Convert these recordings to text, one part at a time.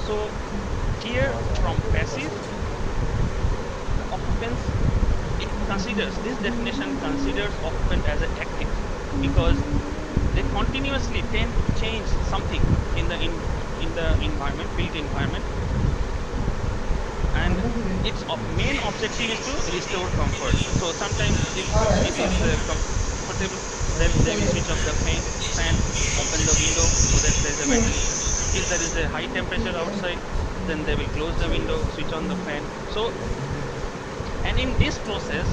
So here from passive, the occupants, it considers, this definition considers occupant as an active, because they continuously tend to change something in the environment, built environment, and its main objective is to restore comfort. So sometimes if it is comfortable, then they will switch off the fan, open the window so that there is a ventilation. If there is a high temperature outside, then they will close the window, switch on the fan. So, and in this process,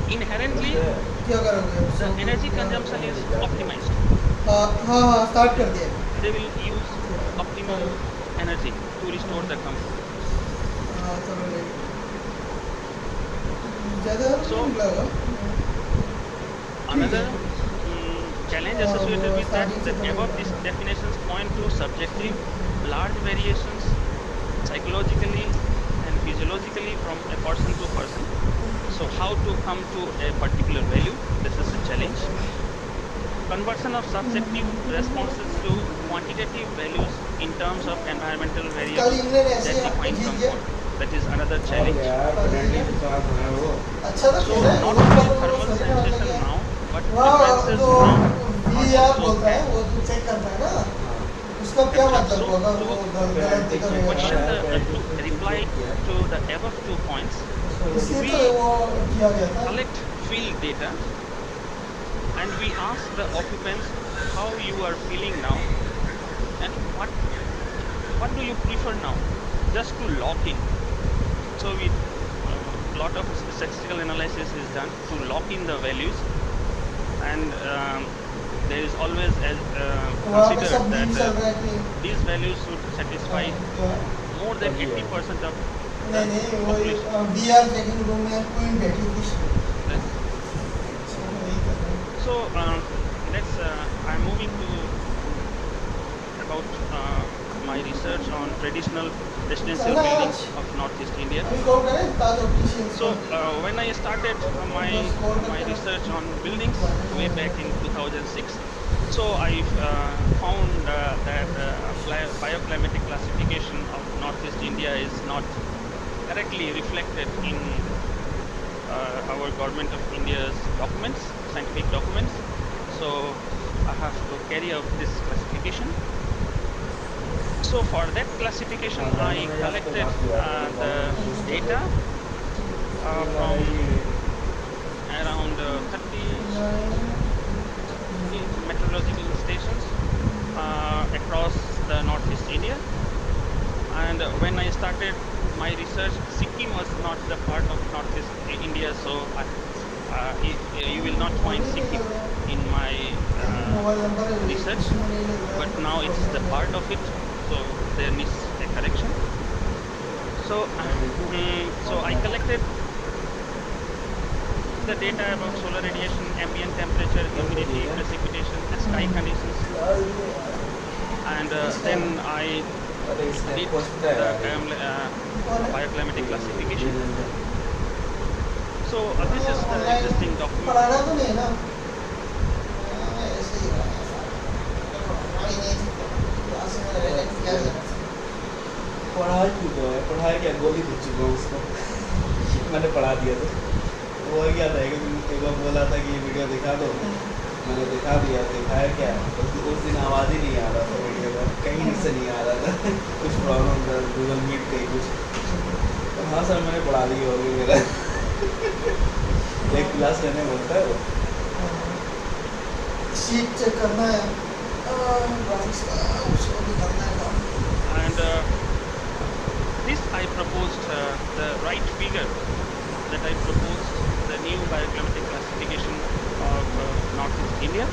inherently the energy consumption is optimized. They will use optimum energy to restore the comfort. So another challenge associated with that above these definitions point to subjective large variations psychologically and physiologically from a person to person. So how to come to a particular value, this is a challenge. Conversion of subjective responses to quantitative values in terms of environmental variables that define comfort, that is another challenge. So not only thermal sensation now, but preferences now are also there. So to reply to the above 2 points, we collect field data and we ask the occupants how you are feeling now and what do you prefer now, just to lock in. So we lot of statistical analysis is done to lock in the values, and there is always considered that these values should satisfy more than 80% of the population. So I'm moving to about my research on traditional residential buildings of Northeast India. So when I started my research on buildings way back in 2006, so I found that bioclimatic classification of Northeast India is not correctly reflected in our Government of India's documents, scientific documents. So I have to carry out this classification. So for that classification, I collected the data from around 30 meteorological stations across the Northeast India. And when I started my research, Sikkim was not the part of Northeast India, so you will not find Sikkim in my research, but now it's the part of it, so there needs a correction. So I collected the data about solar radiation, ambient temperature, humidity, precipitation, and sky conditions, and then I did the bioclimatic classification. So this is the existing document. पढ़ाई क्या गोली घुस चुका हूँ उसको मैंने पढ़ा दिया था। वो क्या था कि एक बार बोला था कि ये वीडियो दिखा दो, मैंने दिखा दिया, दिखाया क्या उस दिन आवाज़ ही नहीं आ रहा था वीडियो का, कहीं से नहीं आ रहा था कुछ प्रॉब्लम था, गूगल मीट कहीं कुछ। तो हाँ सर मैंने पढ़ा दी होगी मेरा एक क्लास लेने बोलता है वो शीट चेक करना है उसको भी करना है। And this I proposed the right figure that I proposed the new bioclimatic classification of Northeast India.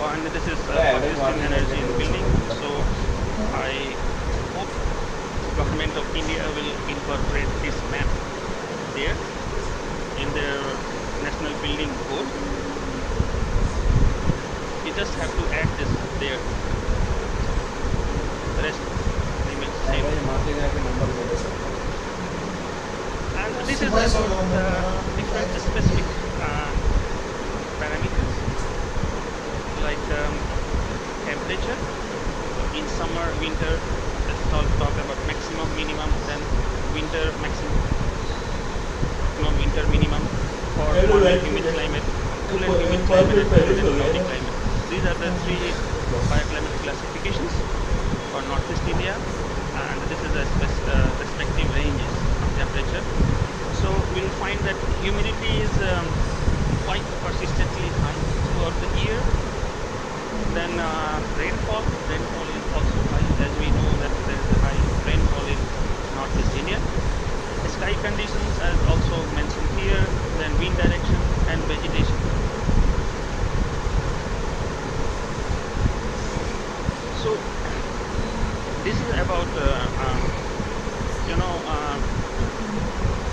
And this is consistent energy in building. So I hope Government of India will incorporate this map there in their National Building Code. You just have to add this there. The rest remains the same. And this is about the different specific parameters like temperature. In summer, winter, let's talk about maximum, minimum, then winter maximum, winter minimum for warm and humid climate, cool and humid climate, and cold and cloudy climate. These are the three bioclimatic classifications for Northeast India, and this is the respective ranges of temperature. So we'll find that humidity is quite persistently high throughout the year. Then rainfall is also high, as we know that there is a high rainfall in Northeast India. Sky conditions, as also mentioned here, then wind direction and vegetation. So this is about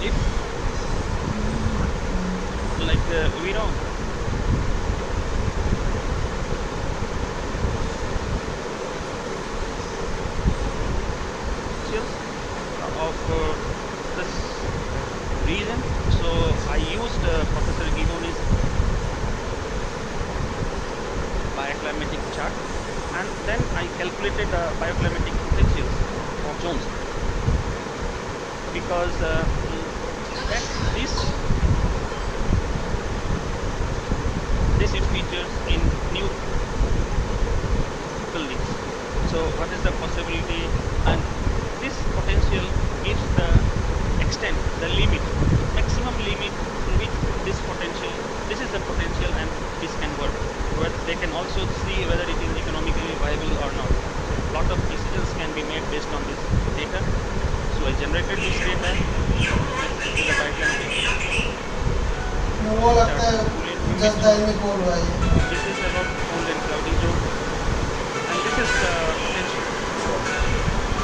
if like we know of this region. So I used Professor Givoni's bioclimatic chart, and then I calculated bioclimatic potentials of zones, because this it features in new buildings. So what is the possibility, and this potential gives the extent, the limit, maximum limit to which this is the potential, and this can work. But they can also see whether it is economically viable or not. A lot of decisions can be made based on this data. So I generated this data with the bioclimatic. वो लगता है just दाल में कोल हुआ है. This is about cold and cloudy zone, and this is the potential.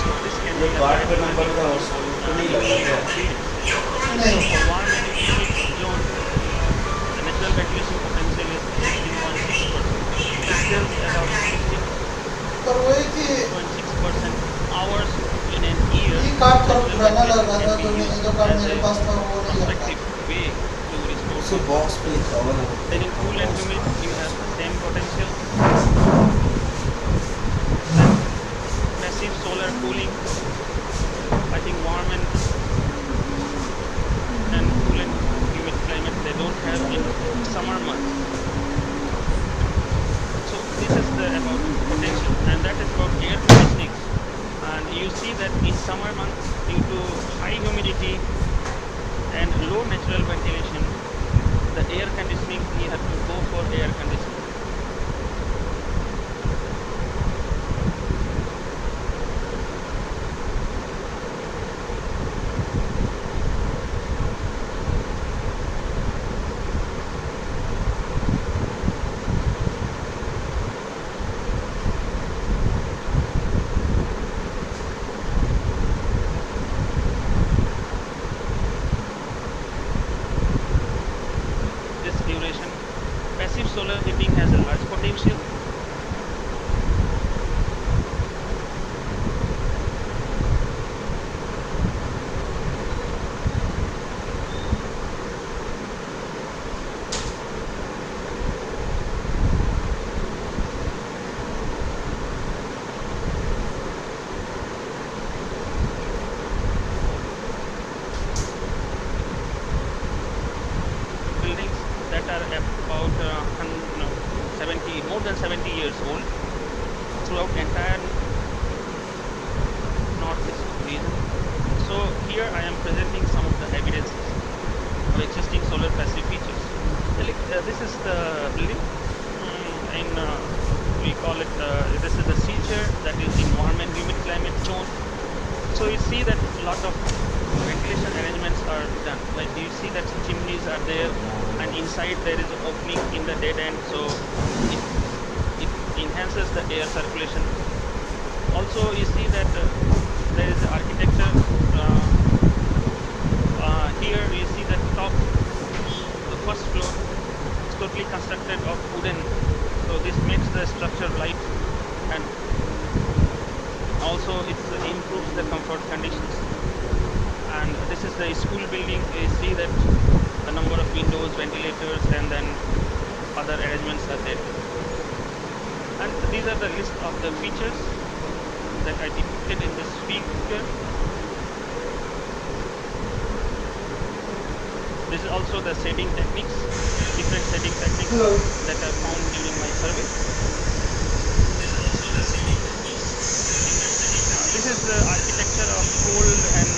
So this can be card पे number था उसको नहीं लग रहा है. नहीं. For warm and humid zone, the natural ventilation potential is 16.6%. This tells about पर वो है कि 16.6% hours in an year. ये कार्ड थोड़ा पुराना लग रहा था, तो जो कार्ड मेरे पास था वो नहीं लग रहा. Effective way to restore. उसको बॉक्स पे लिखा हुआ है. Then in cool and humid, you have the same potential. Passive solar cooling. I think warm and cool and humid climate they don't have in summer months. So this is about potential, and that is about air conditioning. And you see that in summer months, due to high humidity and low natural ventilation, the air conditioning, you have to go for air conditioning. Passive solar heating has a large potential. Buildings that are about 70, more than 70 years old throughout the entire northeast region. So here I am presenting some of the evidences of existing solar passive features. This is the building we call it, this is the feature that is in warm and humid climate zone. So you see that a lot of ventilation arrangements are done. Like you see that chimneys are there, and inside there is an opening in the dead end, so it enhances the air circulation. Also you see that there is architecture. Here you see that top, the first floor is totally constructed of wooden, so this makes the structure light, and also it improves the comfort conditions. And this is the school building. You see that the number of windows, ventilators, and then other arrangements are there. And these these are the list of the features that I depicted in this figure. This is also the shading techniques, different shading techniques that I found during my survey. This is the architecture of cold and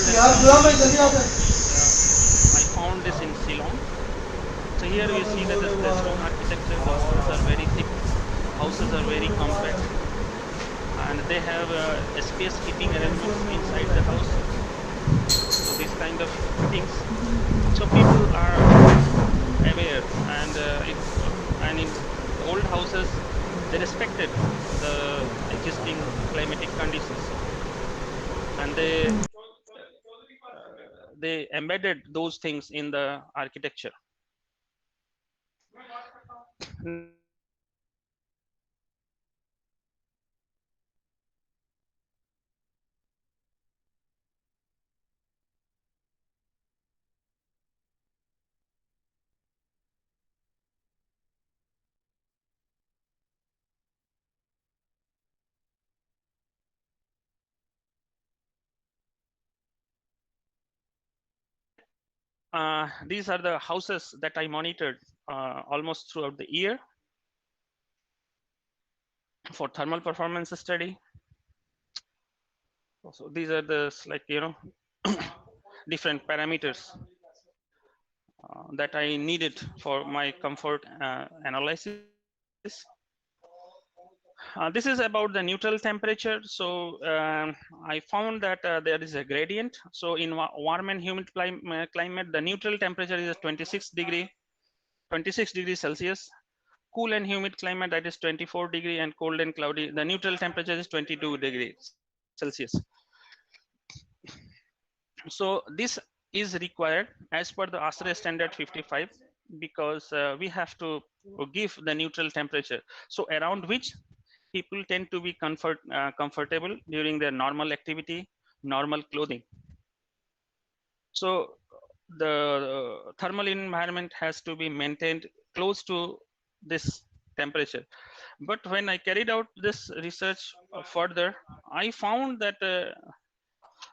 I found this in Ceylon. So here you see that the stone architecture, the walls are very thick, houses are very compact, and they have space heating arrangements inside the house. So these kind of things. So people are aware, and in old houses they respected the existing climatic conditions, and they embedded those things in the architecture. Next is the architecture of these are the houses that I monitored almost throughout the year for thermal performance study. So these are the different parameters that I needed for my comfort analysis. This is about the neutral temperature. So I found that there is a gradient. So in warm and humid climate, the neutral temperature is 26 degrees Celsius. Cool and humid climate, that is 24 degree, and cold and cloudy, the neutral temperature is 22 degrees Celsius. So this is required as per the ASHRAE standard 55, because we have to give the neutral temperature, so around which people tend to be comfortable during their normal activity, normal clothing. So the thermal environment has to be maintained close to this temperature. But when I carried out this research further, I found that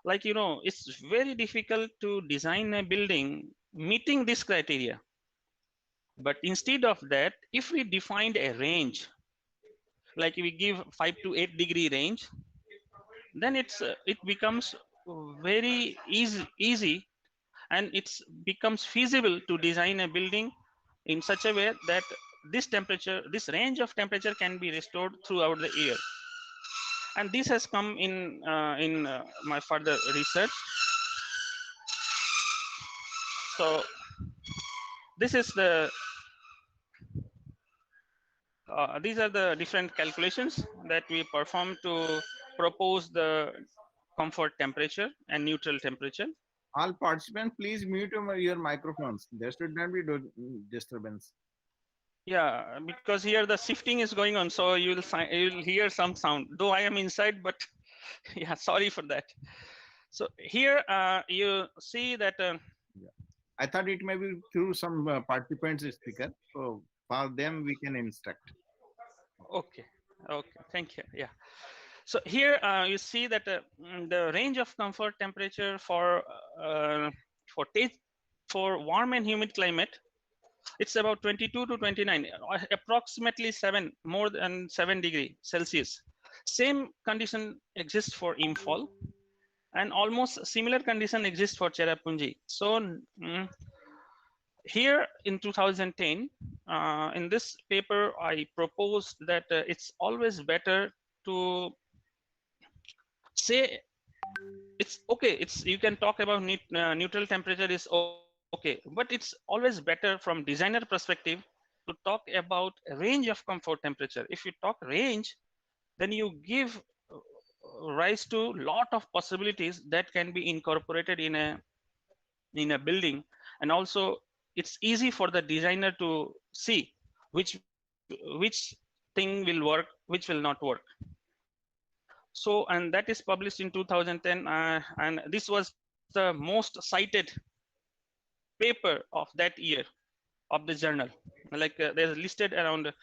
it's very difficult to design a building meeting this criteria. But instead of that, if we defined a range, like we give 5 to 8 degree range, then it becomes very easy, and it becomes feasible to design a building in such a way that this range of temperature can be restored throughout the year. And this has come in my further research. So this is these are the different calculations that we perform to propose the comfort temperature and neutral temperature. All participants, please mute your microphones. There should not be disturbance. Yeah, because here the shifting is going on, so you'll hear some sound. Though I am inside, but yeah, sorry for that. So here you see that. Yeah. I thought it may be through some participants speaker, so for them we can instruct. Okay, thank you. Yeah. So here you see that the range of comfort temperature uh, for for warm and humid climate, it's about 22 to 29, approximately more than 7 degree Celsius. Same condition exists for Imphal, and almost similar condition exists for Cherrapunji. So here in 2010, in this paper, I proposed that it's always better to say it's okay. You can talk about neutral temperature is okay, but it's always better from designer perspective to talk about a range of comfort temperature. If you talk range, then you give rise to lot of possibilities that can be incorporated in a building, and also it's easy for the designer to see which thing will work, which will not work. So, and that is published in 2010, and this was the most cited paper of that year of the journal. Like there's listed around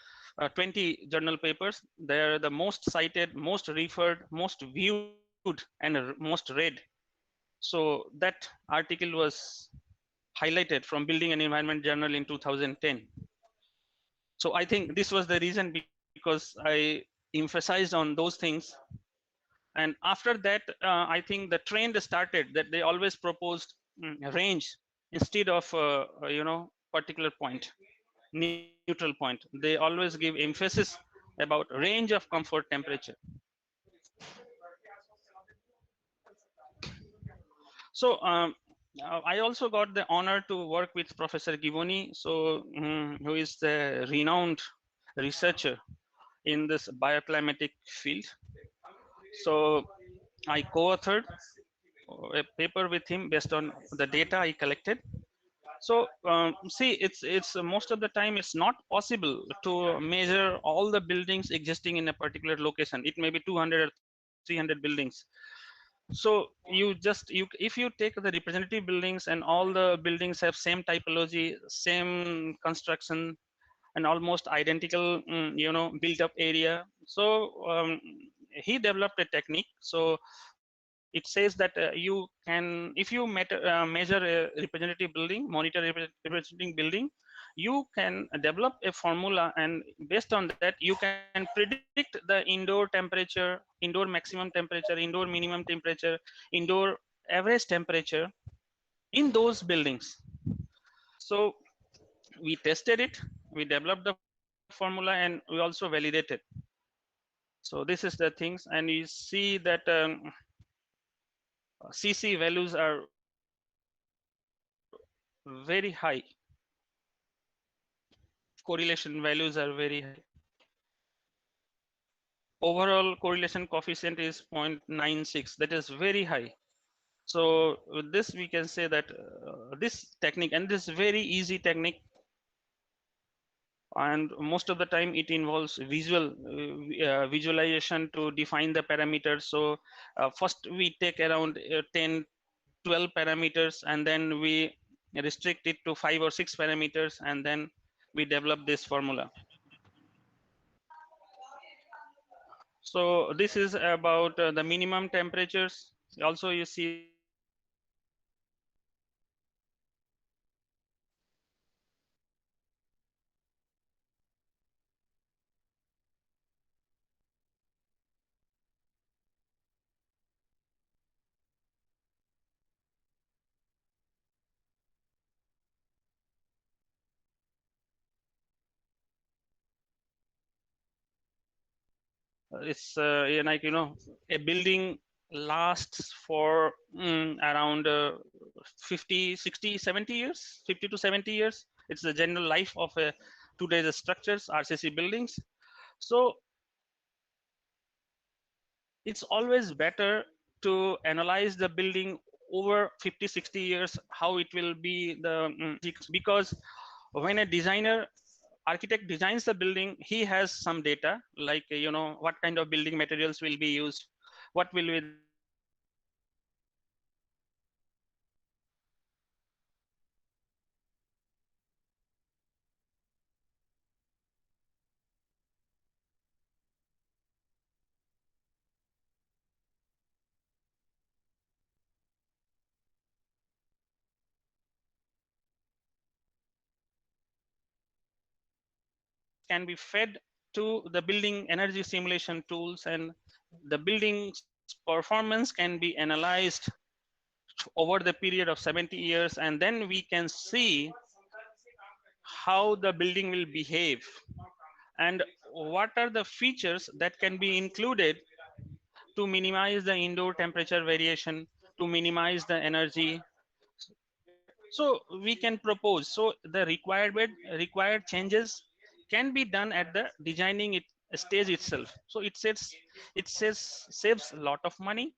20 journal papers. They're the most cited, most referred, most viewed, and most read. So that article was highlighted from Building and Environment Journal in 2010. So I think this was the reason, because I emphasized on those things. And after that, I think the trend started that they always proposed range instead of particular point, neutral point. They always give emphasis about range of comfort temperature. So I also got the honor to work with Professor Givoni, so who is the renowned researcher in this bioclimatic field. So I co-authored a paper with him based on the data I collected. So see, it's most of the time it's not possible to measure all the buildings existing in a particular location. It may be 200 or 300 buildings. So if you take the representative buildings and all the buildings have same typology, same construction, and almost identical built up area. So he developed a technique. So it says that you can, if you measure a representative building, monitor a representing building, you can develop a formula, and based on that you can predict the indoor temperature, indoor maximum temperature, indoor minimum temperature, indoor average temperature in those buildings. So we tested it, we developed the formula, and we also validated. So this is the things, and you see that CC values are very high, correlation values are very high. Overall correlation coefficient is 0.96, that is very high. So with this we can say that this technique, and this very easy technique, and most of the time it involves visualization to define the parameters. So first we take around 10 12 parameters, and then we restrict it to 5 or 6 parameters, and then we develop this formula. So this is about the minimum temperatures. Also you see that it's like a building lasts for around 50 60 70 years, 50 to 70 years. It's the general life of today's structures, RCC buildings. So it's always better to analyze the building over 50 60 years, how it will be the because when a designer architect designs the building, he has some data, like what kind of building materials will be used, what will be the energy consumption, what will be the this can be fed to the building energy simulation tools, and the building's performance can be analyzed over the period of 70 years, and then we can see how the building will behave and what are the features that can be included to minimize the indoor temperature variation, to minimize the energy. So we can propose, so the required changes can be done at the designing it stage itself. So saves a lot of money,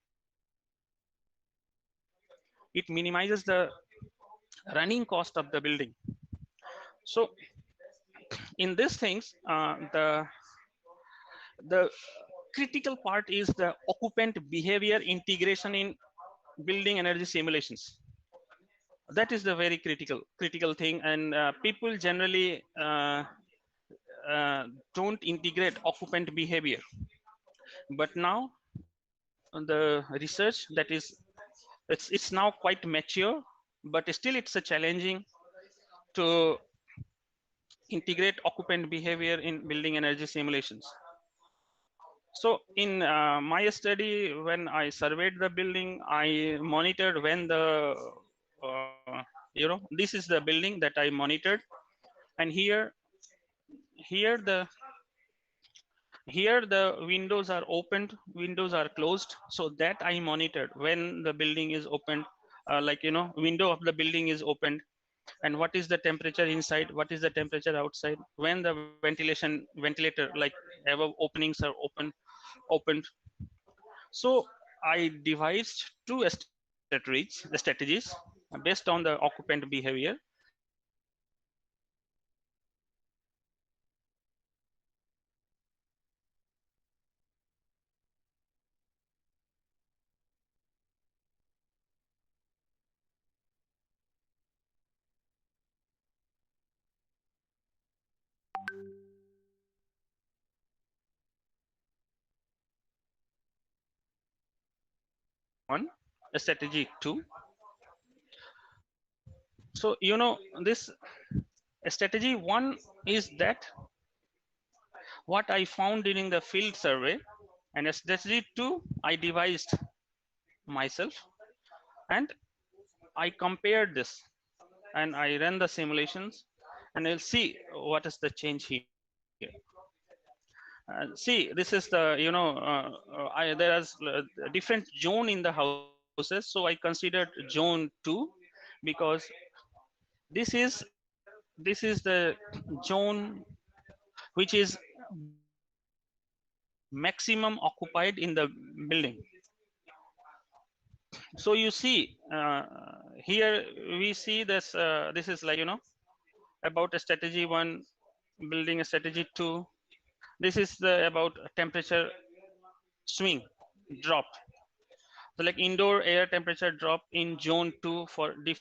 it minimizes the running cost of the building. So in these things, the critical part is the occupant behavior integration in building energy simulations. That is the very critical thing, and people generally don't integrate occupant behavior. But now the research that is it's now quite mature, but still it's a challenging to integrate occupant behavior in building energy simulations. So in my study, when I surveyed the building, I monitored when the this is the building that I monitored, and here the here the windows are opened, windows are closed, so that I monitored when the building is opened, window of the building is opened, and what is the temperature inside, what is the temperature outside, when the ventilator like above openings are opened. So I devised two strategies based on the occupant behavior. One is that one, strategy two. So this strategy one is that what I found during the field survey, and strategy two I devised myself, and I compared this and I ran the simulations, and I'll see what is the change here. See, this is the there is different zone in the houses, so I considered zone 2 because this is this is the zone which is maximum occupied in the building. So you see here we see this is like about a strategy 1 building a strategy 2. This is the about temperature swing drop. So like indoor air temperature drop in zone 2 for different buildings.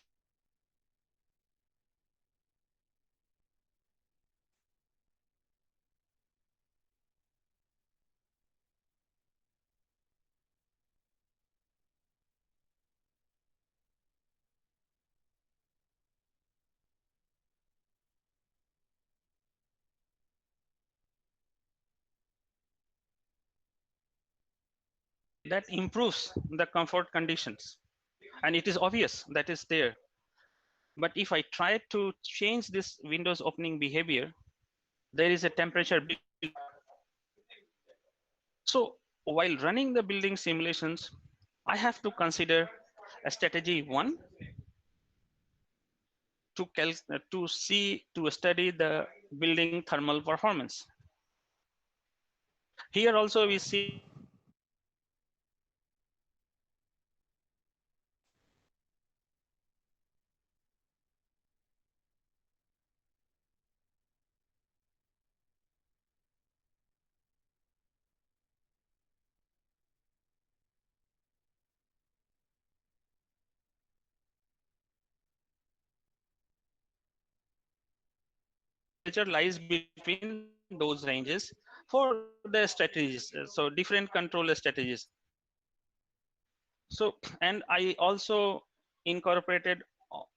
See, that improves the comfort conditions, and it is obvious that is there. But if I try to change this windows opening behavior, there is a temperature build. So while running the building simulations, I have to consider a strategy 1 to study the building thermal performance. Here also we see that temperature lies between those ranges for the strategies, so different control strategies. So, and I also incorporated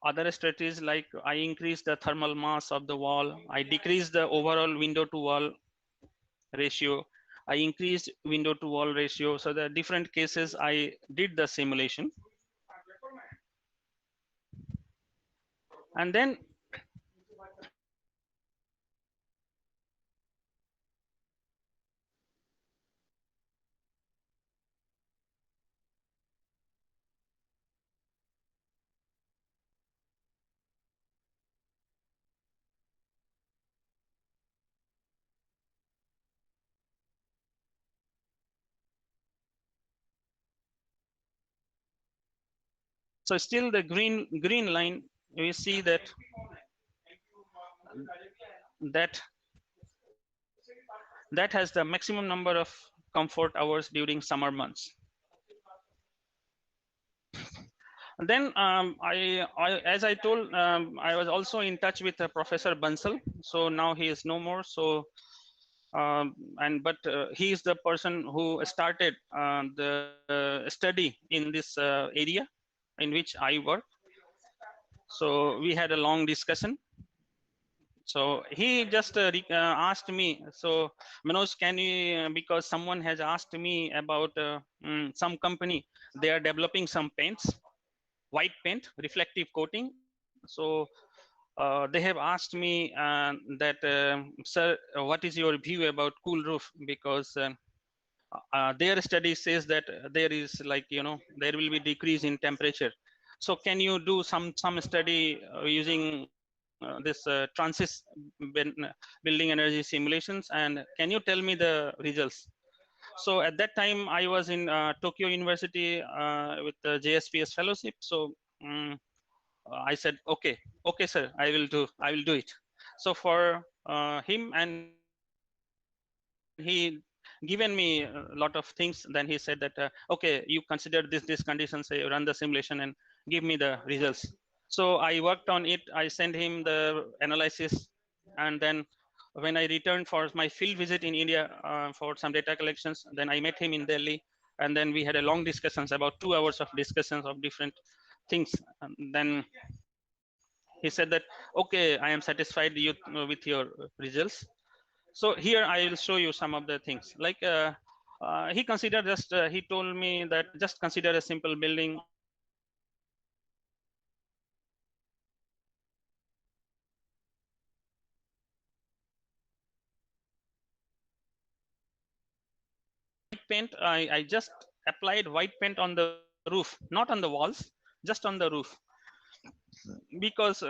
other strategies, like I increased the thermal mass of the wall, I decreased the overall window to wall ratio, I increased window to wall ratio. So the different cases I did the simulation, and then so still the green line, we see that that has the maximum number of comfort hours during summer months. Then as I told, I was also in touch with Professor Bansal. So now he is no more. So but he is the person who started the study in this area in which I work. So we had a long discussion. So he just asked me, so Manoj, can you, because someone has asked me about some company, they are developing some paints, white paint, reflective coating. So they have asked me that, sir, what is your view about cool roof? Because their study says that there is, like, there will be decrease in temperature. So can you do some study using this building energy simulations, and can you tell me the results? So at that time I was in Tokyo University with the JSPS fellowship. So um, I said, okay, sir, I will do it. So for him, and he given me a lot of things. Then he said that, okay, you consider this condition, say run the simulation and give me the results. So I worked on it. I sent him the analysis, and then when I returned for my field visit in India for some data collections, then I met him in Delhi, and then we had a long discussions, about 2 hours of discussions of different things. And then he said that, okay, I am satisfied with your results. So here I will show you some of the things, like he considered, just he told me that just consider a simple building with white paint. I just applied white paint on the roof, not on the walls, just on the roof. Because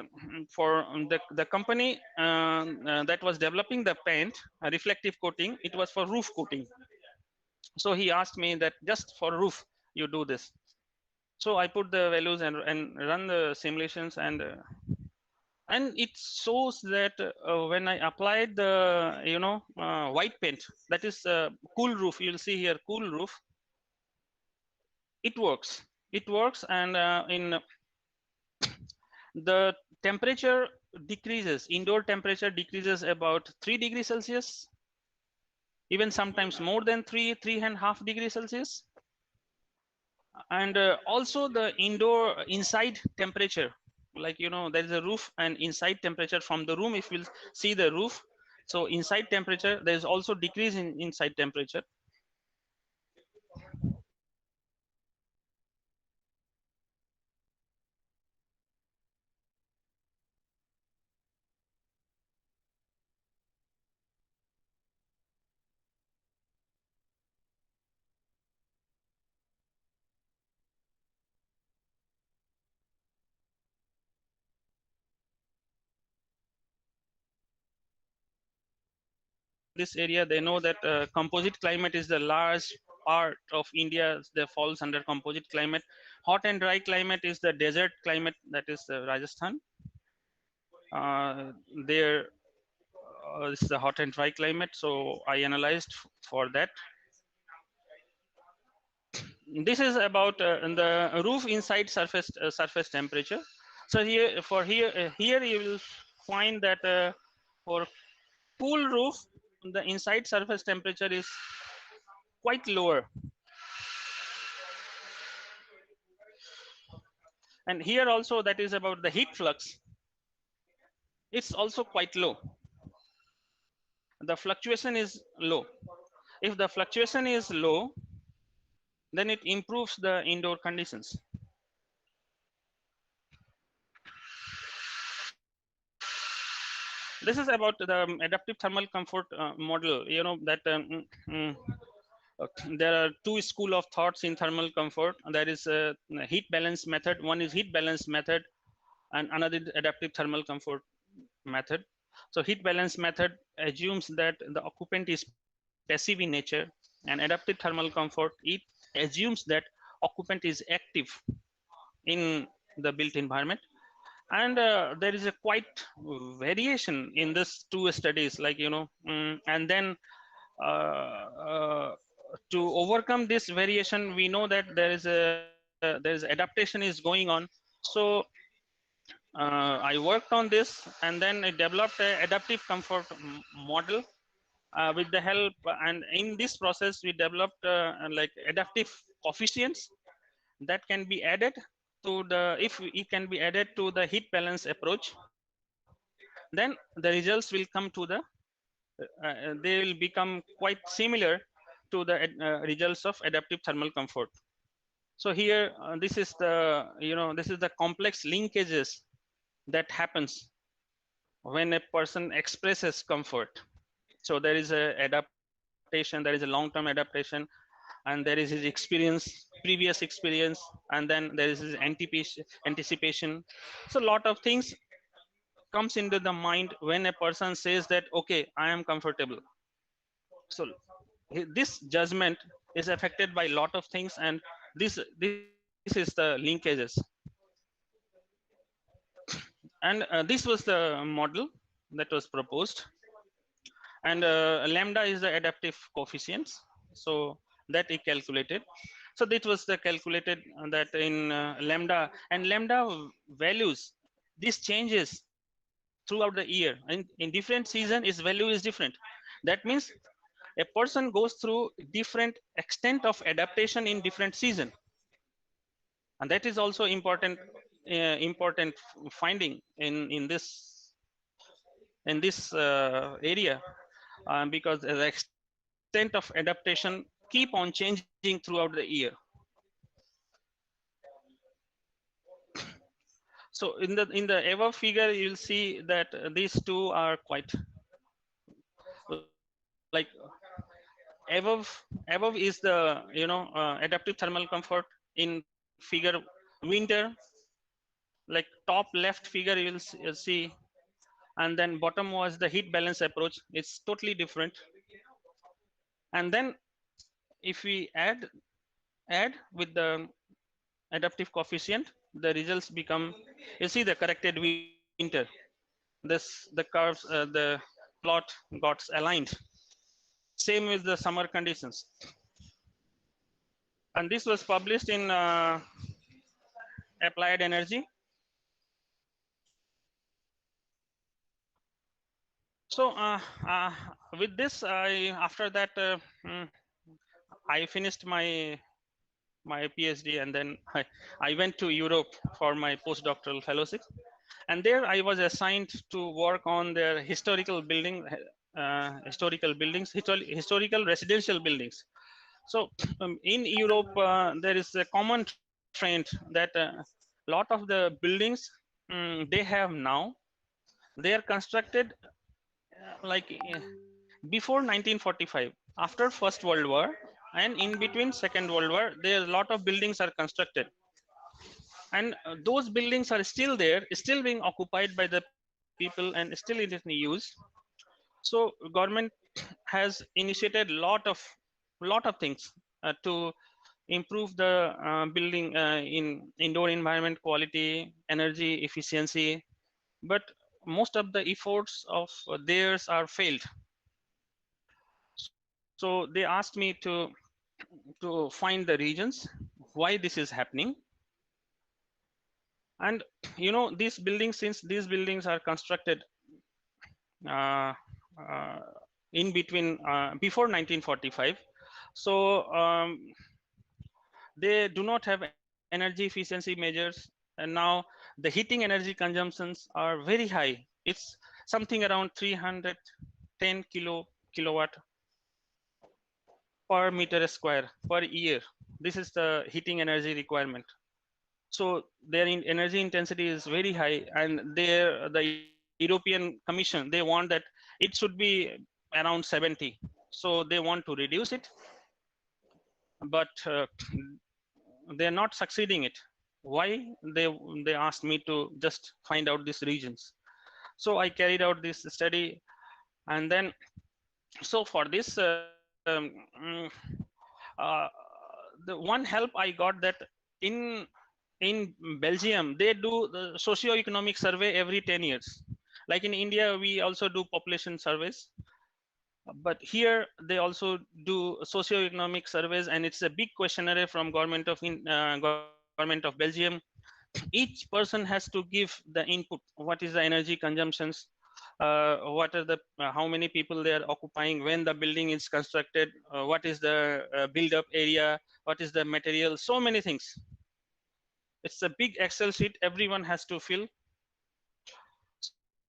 for the company that was developing the paint, reflective coating, it was for roof coating. So he asked me that just for roof you do this. So I put the values and run the simulations, and it shows that when I applied the white paint, that is cool roof, you'll see here cool roof, it works. And in the temperature decreases, indoor temperature decreases about 3 degrees Celsius, even sometimes more than 3.5 degrees Celsius. And also the indoor inside temperature, like there is a roof, and inside temperature from the room, if we'll see the roof, so inside temperature there is also decrease in inside temperature. This area, they know that composite climate is the large part of India that falls under composite climate. Hot and dry climate is the desert climate, that is Rajasthan. There This is the hot and dry climate, so I analyzed for that. This is about the roof inside surface temperature. So here you will find that for cool roof, the inside surface temperature is quite lower, and here also, that is about the heat flux, it's also quite low. The fluctuation is low. If the fluctuation is low, then it improves the indoor conditions. This is about the adaptive thermal comfort model. You know that there are two school of thoughts in thermal comfort. There is a heat balance method. One is heat balance method, and another is adaptive thermal comfort method. So heat balance method assumes that the occupant is passive in nature, and adaptive thermal comfort, it assumes that occupant is active in the built environment. And there is a quite variation in this two studies, like and then uh, uh, to overcome this variation, we know that there is a there's adaptation is going on. So I worked on this, and then I developed a adaptive comfort model with the help, and in this process we developed like adaptive coefficients that can be added to the, if it can be added to the heat balance approach, then the results will come to the they will become quite similar to the results of adaptive thermal comfort. So here this is the, this is the complex linkages that happens when a person expresses comfort. So there is a adaptation, there is a long-term adaptation, and there is his experience, previous experience, and then there is his anticipation. So a lot of things comes into the mind when a person says that, okay, I am comfortable. So this judgment is affected by a lot of things, and this is the linkages. And this was the model that was proposed, and lambda is the adaptive coefficients, so that he calculated. So this was the calculated that in lambda, and lambda values, this changes throughout the year, and in different season its value is different. That means a person goes through different extent of adaptation in different season, and that is also important finding in this area, because the extent of adaptation keep on changing throughout the year. So in the above figure you'll see that these two are quite like above is the, adaptive thermal comfort in figure winter, like top left figure you'll see, and then bottom was the heat balance approach. It's totally different. And then if we add with the adaptive coefficient, the results become, you see the corrected winter. The curves, the plot got aligned. Same with the summer conditions. And this was published in Applied Energy. So with this, after that I finished my PhD, and then I went to Europe for my postdoctoral fellowship, and there I was assigned to work on their historical historical residential buildings. So in Europe, there is a common trend that a lot of the buildings they have now, they are constructed like before 1945, after First World War, and in between Second World War, there are a lot of buildings are constructed, and those buildings are still there, still being occupied by the people, and still it is in use. So government has initiated lot of things to improve the building in indoor environment quality, energy efficiency, but most of the efforts of theirs are failed. So they asked me to find the regions why this is happening. And these buildings, since these buildings are constructed uh, uh, in between before 1945, so they do not have energy efficiency measures, and now the heating energy consumptions are very high. It's something around 310 kilowatt per meter square per year. This is the heating energy requirement. So their energy intensity is very high, and the European Commission, they want that it should be around 70. So they want to reduce it, but they're not succeeding it. Why? They asked me to just find out these regions. So I carried out this study, and then so for this uh, the one help I got, that in Belgium they do the socio-economic survey every 10 years. Like in India, we also do population surveys, but here they also do socio-economic surveys, and it's a big questionnaire from government of Belgium. government of Belgium. Each person has to give the input. What is the energy consumptions? What are the how many people they are occupying when the building is constructed? What is the build-up area? What is the material? So many things. It's a big Excel sheet. Everyone has to fill.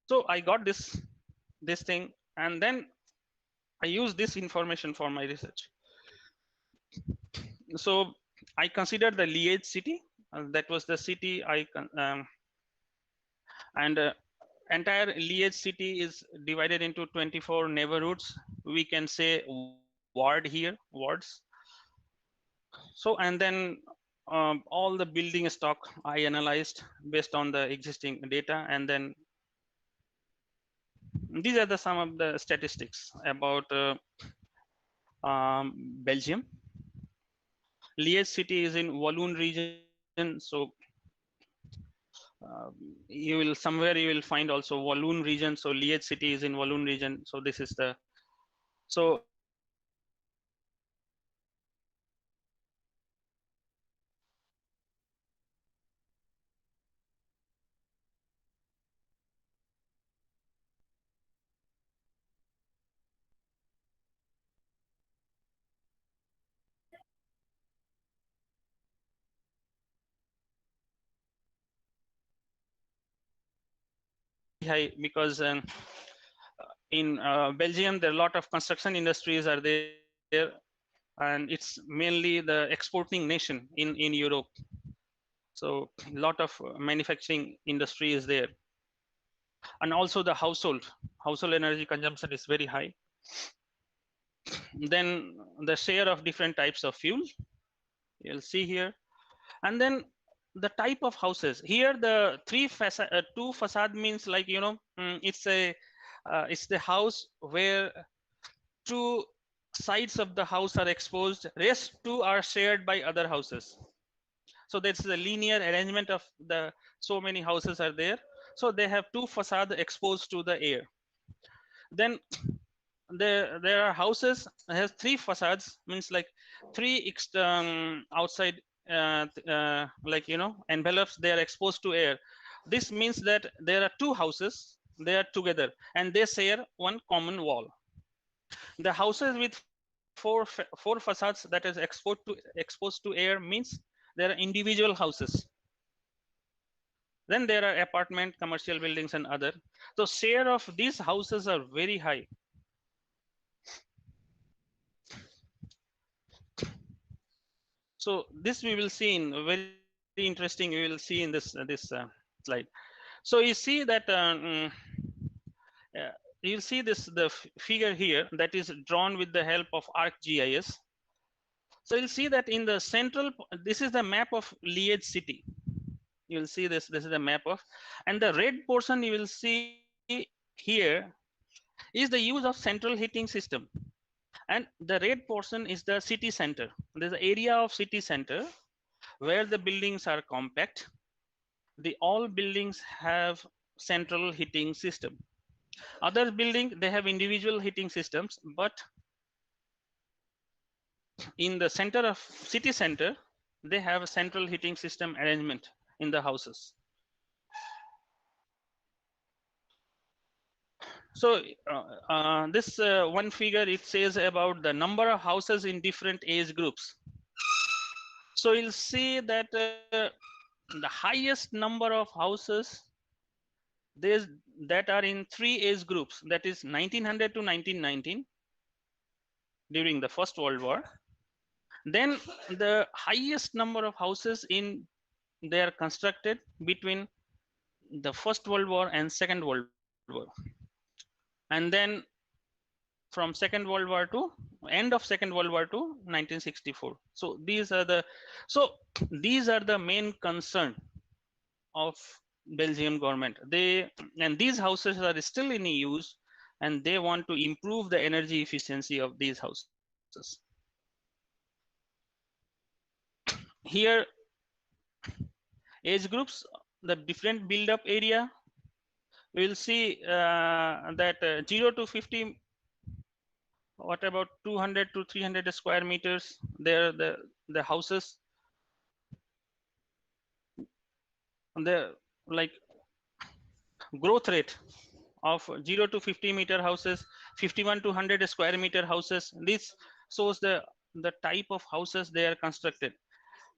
So I got this thing, and then I use this information for my research. So I considered the Liège city. That was the city and entire Liège city is divided into 24 neighborhoods. We can say ward here, wards. So and then all the building stock I analyzed based on the existing data, and then these are the some of the statistics about Belgium. Liège city is in Walloon region, so you will somewhere you will find also Walloon region. So Liège city is in Walloon region. So this is the so high because in Belgium there are a lot of construction industries are there, and it's mainly the exporting nation in Europe. So a lot of manufacturing industry is there, and also the household energy consumption is very high. Then the share of different types of fuel you'll see here, and then the type of houses here. The two facade means like it's the house where two sides of the house are exposed, rest two are shared by other houses. So that's the linear arrangement of the so many houses are there, so they have two facades exposed to the air. Then there are houses that has three facades, means like three outside like envelopes, they are exposed to air. This means that there are two houses, they are together and they share one common wall. The houses with four facades that is exposed to air means there are individual houses. Then there are apartment, commercial buildings and other. So share of these houses are very high. So this we will see in very interesting. We will see in this slide. So you see that you'll see the figure here that is drawn with the help of ArcGIS. So you'll see that in the central, this is the map of Liège city. You'll see this is the map of, and the red portion you will see here is the use of central heating system, and the red portion is the city center. There's an area of city center where the buildings are compact. The all buildings have central heating system. Other buildings they have individual heating systems, but in the center of city center they have a central heating system arrangement in the houses. So this one figure, it says about the number of houses in different age groups. So you'll see that the highest number of houses that are in three age groups, that is 1900 to 1919 during the First World War. Then the highest number of houses they are constructed between the First World War and Second World War, and then from Second World War to end of Second World War to 1964. So these are the main concern of Belgian government. And these houses are still in use, and they want to improve the energy efficiency of these houses. Here, age groups, the different build-up area. We will see that 0 to 50. What about 200 to 300 square meters? There the houses. the like growth rate of 0 to 50-meter houses, 51 to 100 square meter houses. This shows the type of houses they are constructed,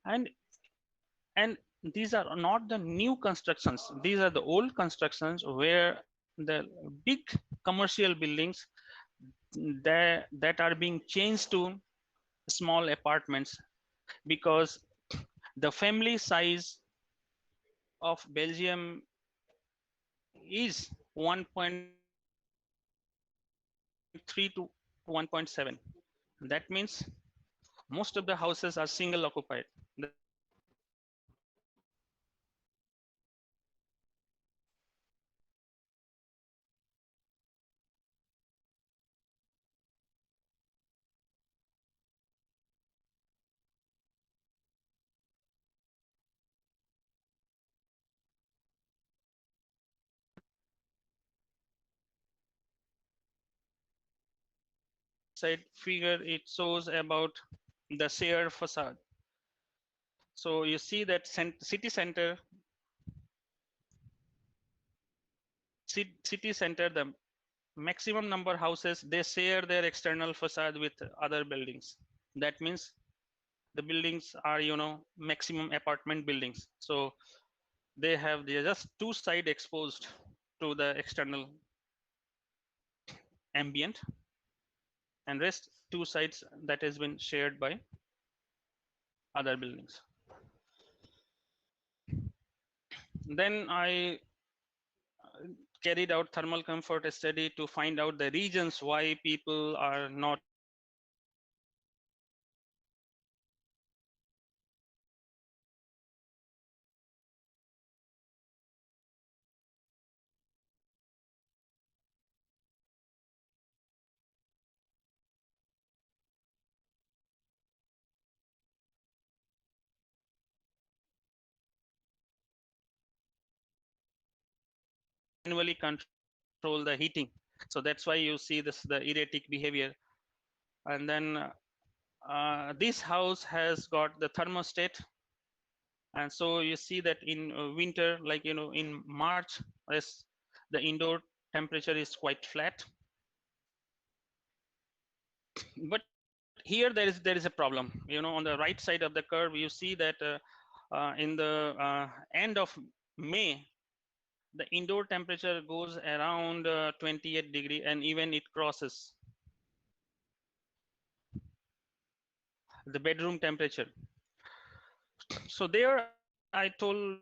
and and these are not the new constructions. These are the old constructions where the big commercial buildings that are being changed to small apartments, because the family size of Belgium is 1.3 to 1.7. That means most of the houses are single occupied. The side figure, it shows about the share of facade. So you see that city center, the maximum number houses, they share their external facade with other buildings. That means the buildings are, maximum apartment buildings. So they're just two side exposed to the external ambient, and rest two sides that has been shared by other buildings. Then I carried out thermal comfort study to find out the reasons why people are not manually control the heating. So that's why you see the erratic behavior. And then this house has got the thermostat, and so you see that in winter, like in March, yes, the indoor temperature is quite flat. But here there is a problem. On the right side of the curve, you see that in the end of May, the indoor temperature goes around 28 degree, and even it crosses the bedroom temperature. So there I told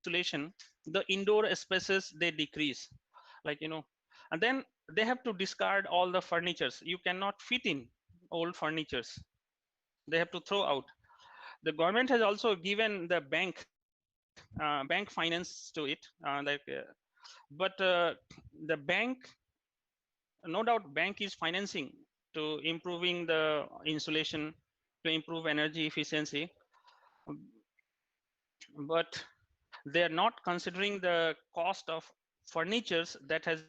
insulation, the indoor spaces they decrease, like and then they have to discard all the furnitures. You cannot fit in old furnitures, they have to throw out. The government has also given the bank finance to it, but the bank, no doubt bank is financing to improving the insulation, to improve energy efficiency, but they are not considering the cost of furnitures that has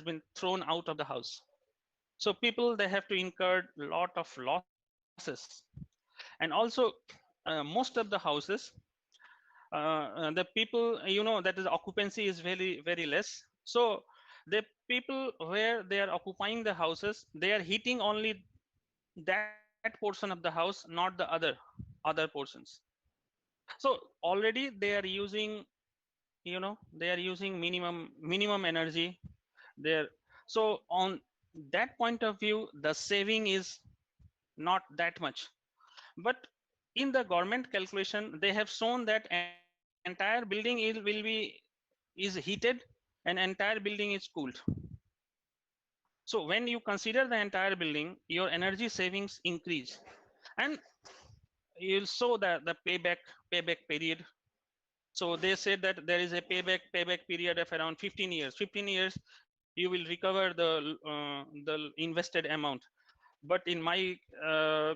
been thrown out of the house. So people, they have to incur a lot of losses. And also most of the houses, the people, that is occupancy is very less. So the people where they are occupying the houses, they are heating only that portion of the house, not the other portions. So already they are using, they are using minimum energy there. So on that point of view, the saving is not that much. But in the government calculation, they have shown that entire building is heated, and entire building is cooled. So when you consider the entire building, your energy savings increase, and you'll show the payback period. So they said that there is a payback period of around 15 years. 15 years, you will recover the invested amount. But in my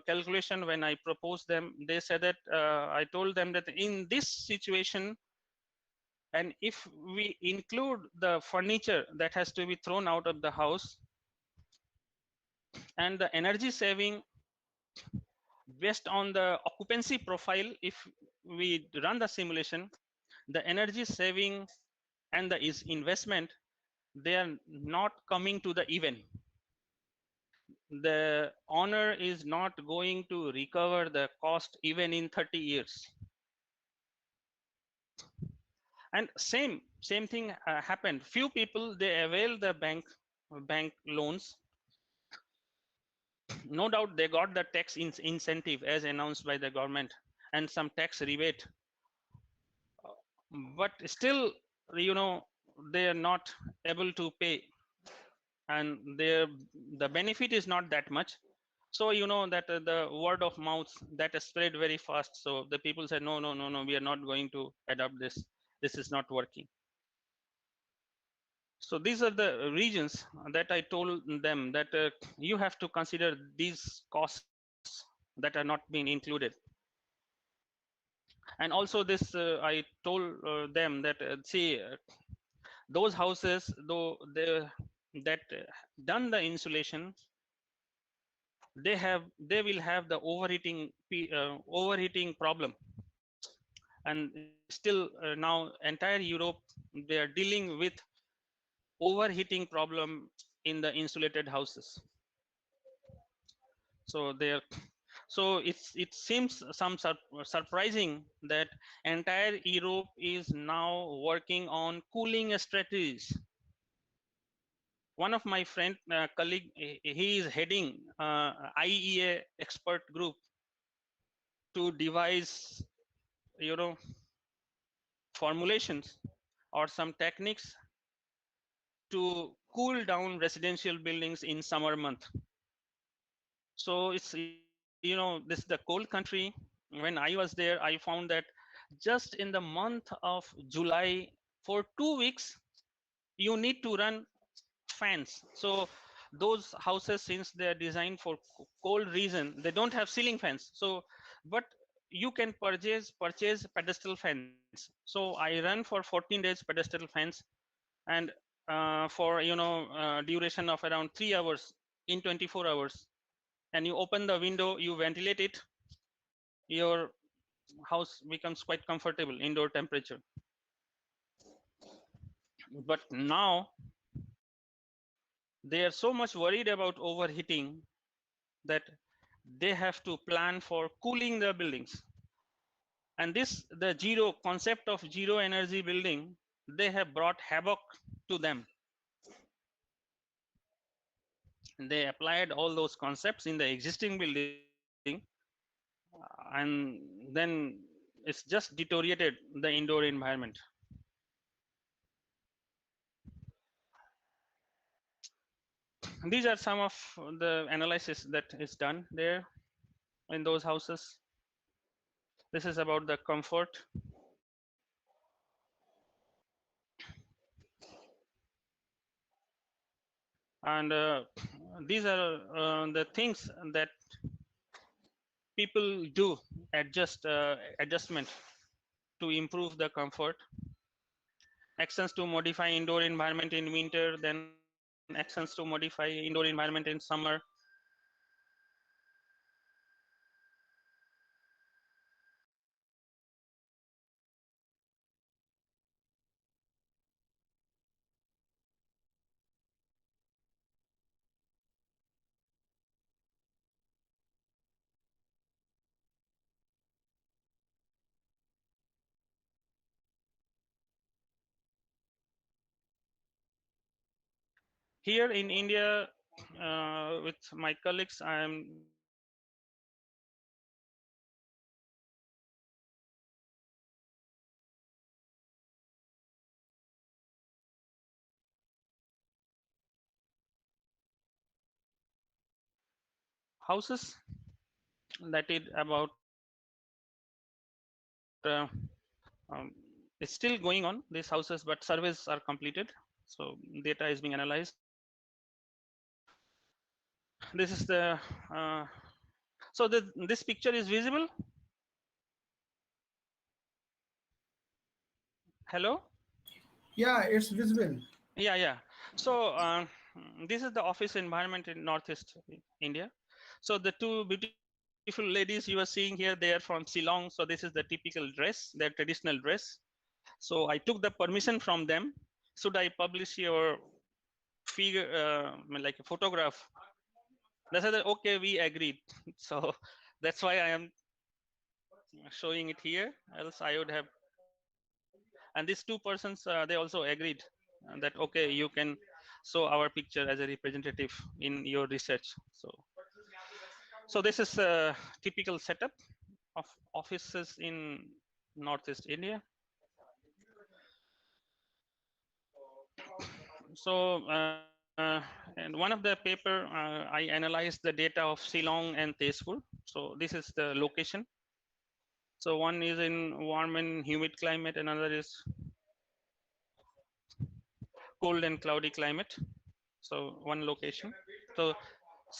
calculation, when I proposed them, they said that I told them that in this situation, and if we include the furniture that has to be thrown out of the house and the energy saving based on the occupancy profile, if we run the simulation, the energy saving and the is investment, they are not coming to the even. The owner is not going to recover the cost even in 30 years. And same thing happened. Few people, they avail the bank loans. No doubt they got the tax incentive as announced by the government and some tax rebate, but still, you know, they are not able to pay, and the benefit is not that much. So you know that the word of mouth that spread very fast, so the people said, no, no, no, no, we are not going to adopt this, this is not working. So these are the regions that I told them that you have to consider these costs that are not being included. And also this I told them that see, those houses though they that done the insulation, they will have the overheating problem. And still now entire Europe, they are dealing with overheating problem in the insulated houses. So there, so it seems some surprising that entire Europe is now working on cooling strategies. One of my friend colleague, he is heading IEA expert group to devise, you know, formulations or some techniques to cool down residential buildings in summer month. So it's, you know, this is the cold country. When I was there, I found that just in the month of July, for 2 weeks, you need to run fans. So those houses, since they are designed for cold region, they don't have ceiling fans. So, but you can purchase pedestal fans. So I run for 14 days pedestal fans, and for, you know, duration of around 3 hours in 24 hours. And you open the window, you ventilate it, your house becomes quite comfortable indoor temperature. But now they are so much worried about overheating that they have to plan for cooling the buildings. And this, the zero concept of zero energy building, they have brought havoc to them. They applied all those concepts in the existing building, and then it's just deteriorated the indoor environment. These are some of the analysis that is done there in those houses. This is about the comfort. And these are the things that people do, adjustment to improve the comfort. Actions to modify indoor environment in winter, then actions to modify indoor environment in summer. Here in India, with my colleagues, I am doing houses that is about it's still going on, these houses, but surveys are completed. So data is being analyzed. This is the so this picture is visible. Hello. Yeah, it's visible. Yeah. So this is the office environment in Northeast India. So the two beautiful ladies you are seeing here, they are from Shillong. So this is the typical dress, their traditional dress. So I took the permission from them. Should I publish your figure, like a photograph? They said, okay, we agreed. So that's why I am showing it here. Else I would have. And these two persons, they also agreed that okay, you can show our picture as a representative in your research. So this is a typical setup of offices in Northeast India. So and one of the paper, I analyzed the data of Shillong and Tezpur. So this is the location. So one is in warm and humid climate, another is cold and cloudy climate. So one location. So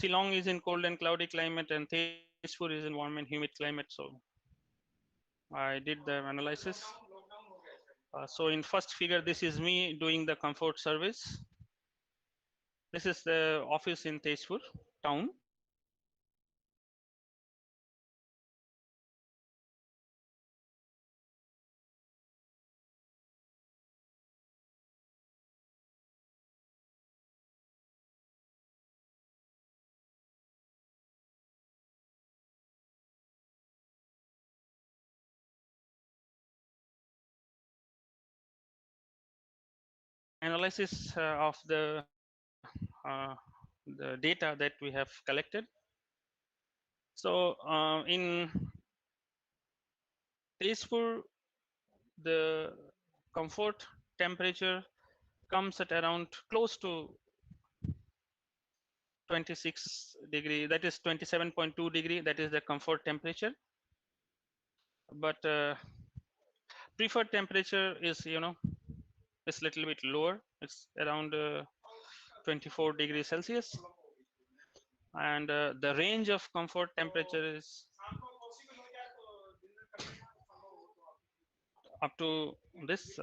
Shillong is in cold and cloudy climate, and Tezpur is in warm and humid climate. So I did the analysis. So in first figure, this is me doing the comfort surveys. This is the office in Tezpur town. Analysis of the data that we have collected. So in Tezpur, the comfort temperature comes at around close to 26 degree, that is 27.2 degree, that is the comfort temperature. But preferred temperature is, it's a little bit lower. It's around 24 degrees Celsius. And the range of comfort temperature is up to this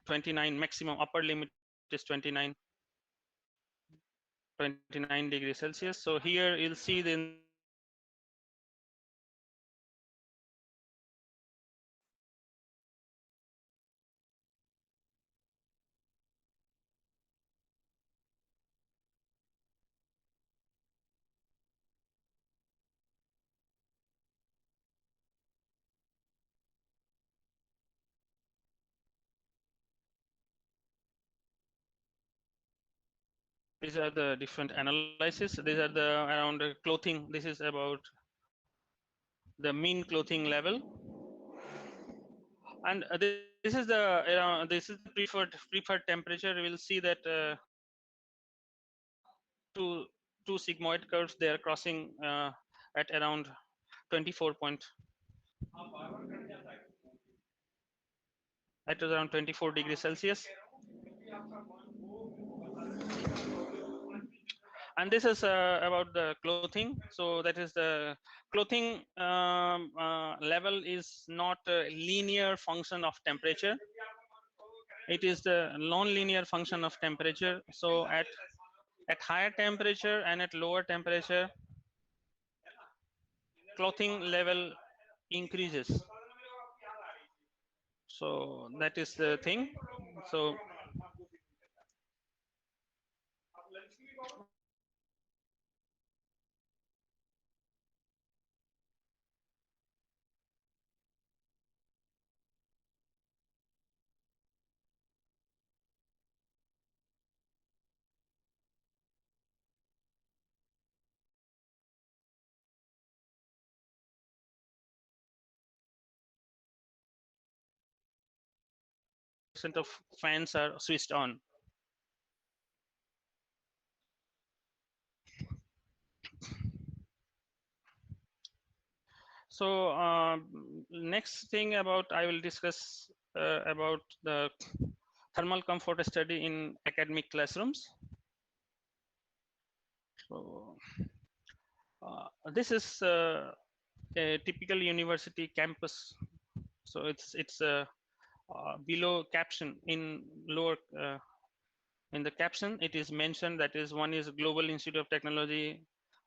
29, maximum upper limit is 29 degrees Celsius. So here you'll see in the picture, these are the different analysis. These are the around clothing. This is about the mean clothing level, and this is the preferred temperature. We will see that two sigmoid curves, they are crossing at around 24 point, at around 24 degrees Celsius. And this is about the clothing. So that is the clothing level is not a linear function of temperature. It is the non-linear function of temperature. So at higher temperature and at lower temperature, clothing level increases. So that is the thing. So percent of fans are switched on. So next thing about I will discuss about the thermal comfort study in academic classrooms. So this is a typical university campus. So it's below caption in lower in the caption it is mentioned that is one is Global Institute of Technology,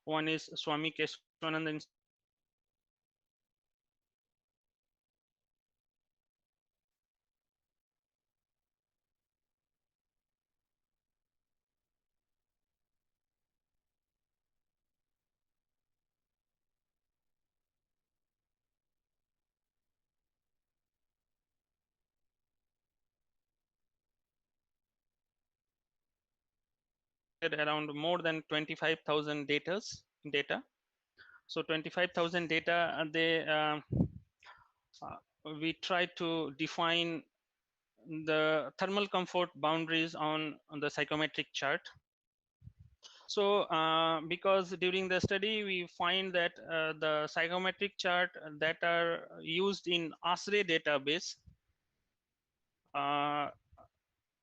one is Swami Keshwananda Institute of Technology, and one is around more than 25,000 data. So 25,000 data uh, we try to define the thermal comfort boundaries on the psychometric chart. So because during the study we find that the psychometric chart that are used in ASRE database uh,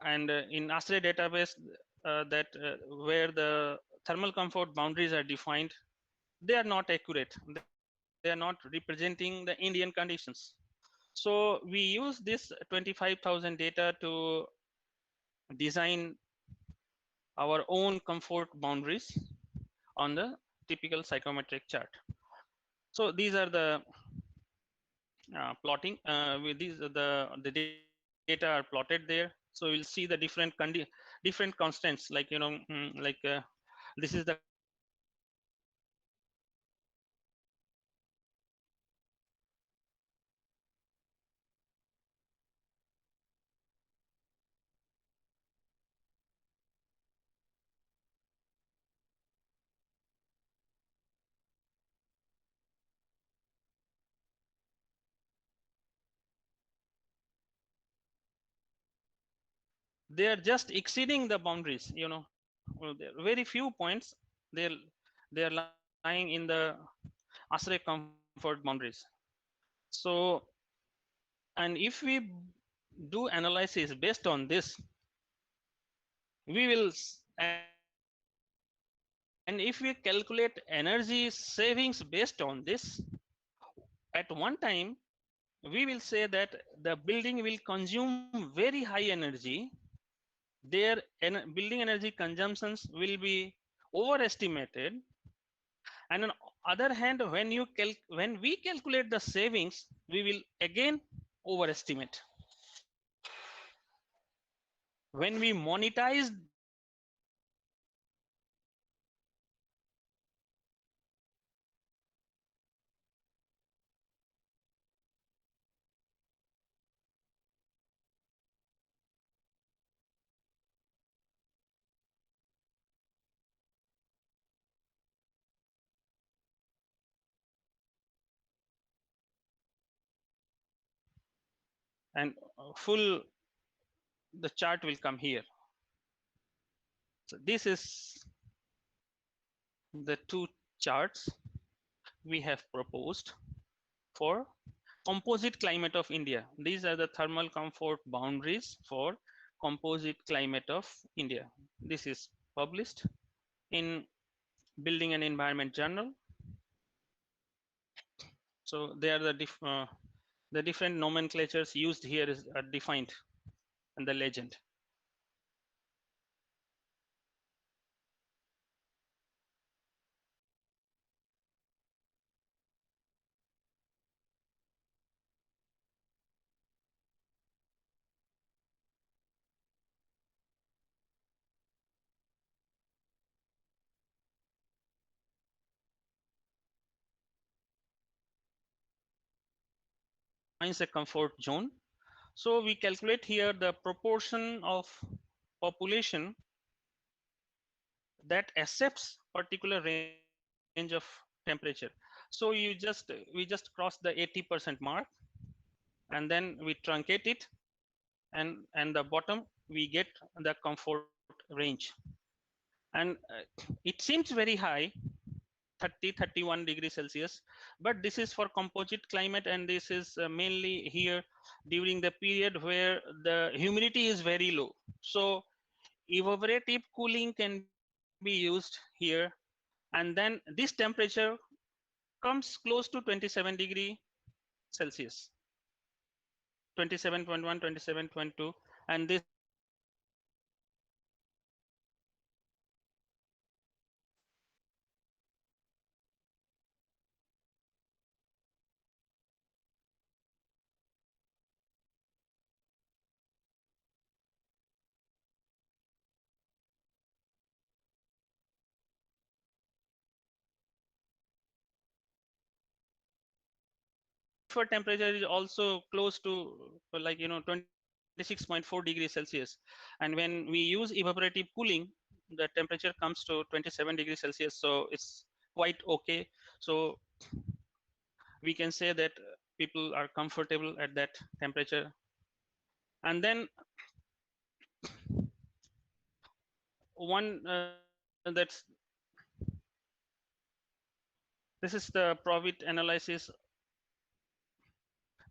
and in ASRE database that where the thermal comfort boundaries are defined, they are not accurate. They are not representing the Indian conditions. So we use this 25,000 data to design our own comfort boundaries on the typical psychometric chart. So these are the plotting with these the data are plotted there. So we'll see the different constants, like this is the constant of they are just exceeding the boundaries, Well, there are very few points they they are lying in the ASRE comfort boundaries. So and if we do analysis based on this, we will and if we calculate energy savings based on this, at one time we will say that the building will consume very high energy. Their building energy consumptions will be overestimated. And on other hand, when we calculate the savings, we will again overestimate. When we monetize the building energy, and full the chart will come here. So this is the two charts we have proposed for composite climate of India. These are the thermal comfort boundaries for composite climate of India. This is published in Building and Environment Journal. So they are the different nomenclatures used here are defined in the legend. Defines a comfort zone. So we calculate here the proportion of population that accepts particular range of temperature. So we just cross the 80% mark, and then we truncate it, and the bottom we get the comfort range. And it seems very high, 31 degrees Celsius, but this is for composite climate, and this is mainly here during the period where the humidity is very low. So evaporative cooling can be used here, and then this temperature comes close to 27 degree Celsius, 27.1, 27.2, and this is preferred temperature is also close to like 26.4 degrees Celsius, and when we use evaporative cooling, the temperature comes to 27 degrees Celsius, so it's quite okay. So we can say that people are comfortable at that temperature. And then one that's this is the Profit analysis.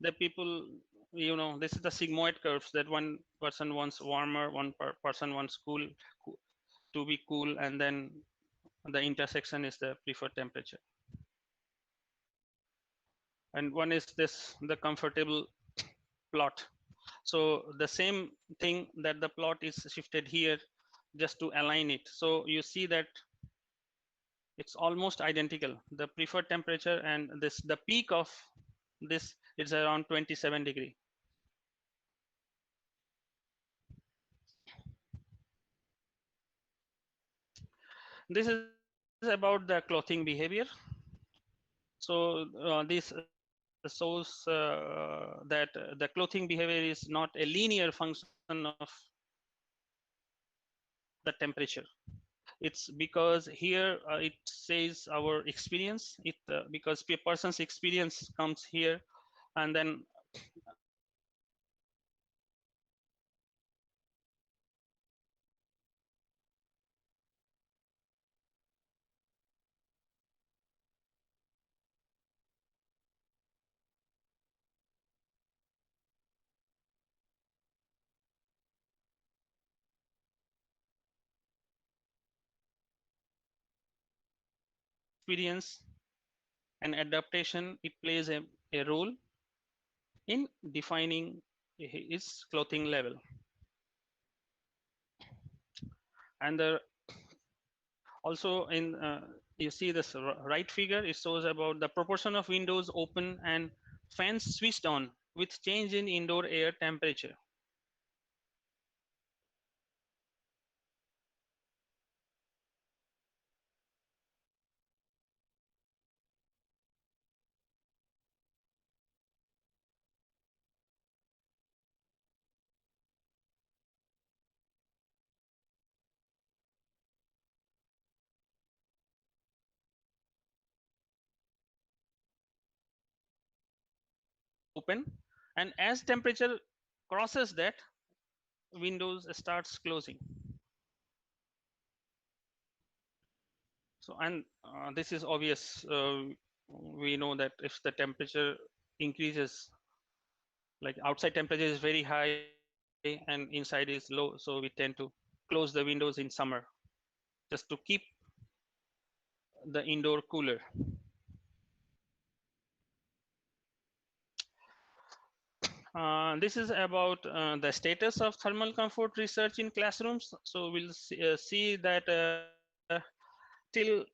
The people, this is the sigmoid curves, that one person wants warmer, one person wants to be cool, and then the intersection is the preferred temperature. And one is this, the comfortable plot. So the same thing, that the plot is shifted here just to align it. So you see that it's almost identical. The preferred temperature and this, the peak of this is around 27 degree. This is about the clothing behavior. So this shows that the clothing behavior is not a linear function of the temperature. It's because here it says our experience. It because a person's experience comes here, and then experience and adaptation, it plays a role in defining its clothing level. And also in you see this right figure, it shows about the proportion of windows open and fans switched on with change in indoor air temperature. Open, and as temperature crosses that, windows starts closing. So, and this is obvious. We know that if the temperature increases, like outside temperature is very high and inside is low, so we tend to close the windows in summer just to keep the indoor cooler. This is about the status of thermal comfort research in classrooms. So we'll see that till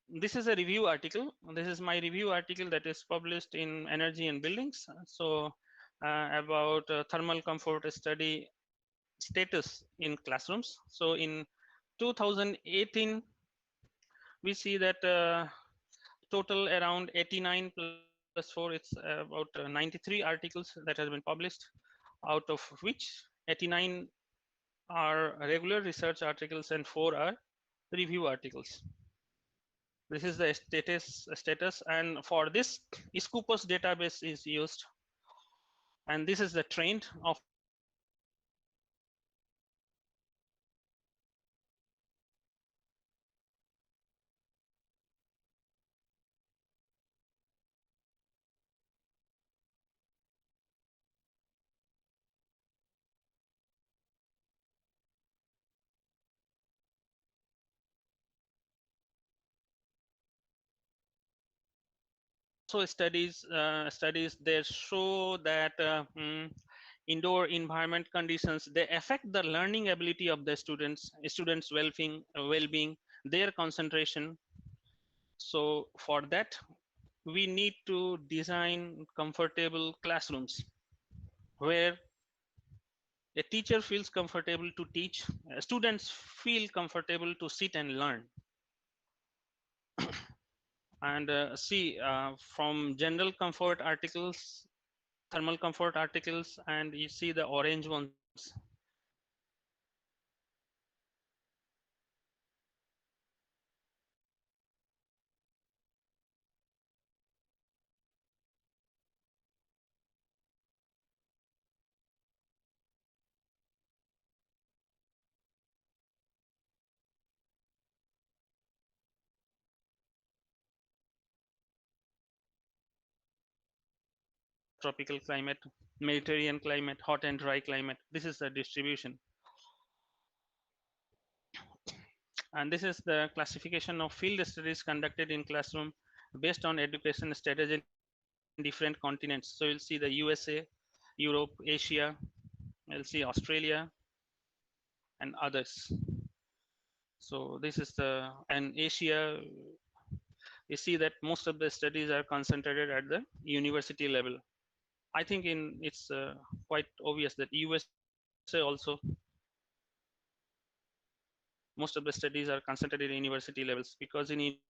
this is a review article. This is my review article that is published in Energy and Buildings. So about thermal comfort study status in classrooms. So in 2018, we see that total around 89 plus 4, it's about 93 articles that has been published, out of which 89 are regular research articles and 4 are review articles. This is the status, and for this, Scopus database is used, and this is the trend of studies they show that indoor environment conditions they affect the learning ability of the students well-being, their concentration. So for that we need to design comfortable classrooms where a teacher feels comfortable to teach, students feel comfortable to sit and learn. And see, from general comfort articles, thermal comfort articles, and you see the orange ones. Tropical climate, Mediterranean climate, hot and dry climate. This is the distribution. And this is the classification of field studies conducted in classroom based on education strategy in different continents. So you'll see the USA, Europe, Asia, you'll see Australia, and others. So this is the, and Asia, you see that most of the studies are concentrated at the university level. I think it's quite obvious that USA also, most of the studies are concentrated in university levels, because in university levels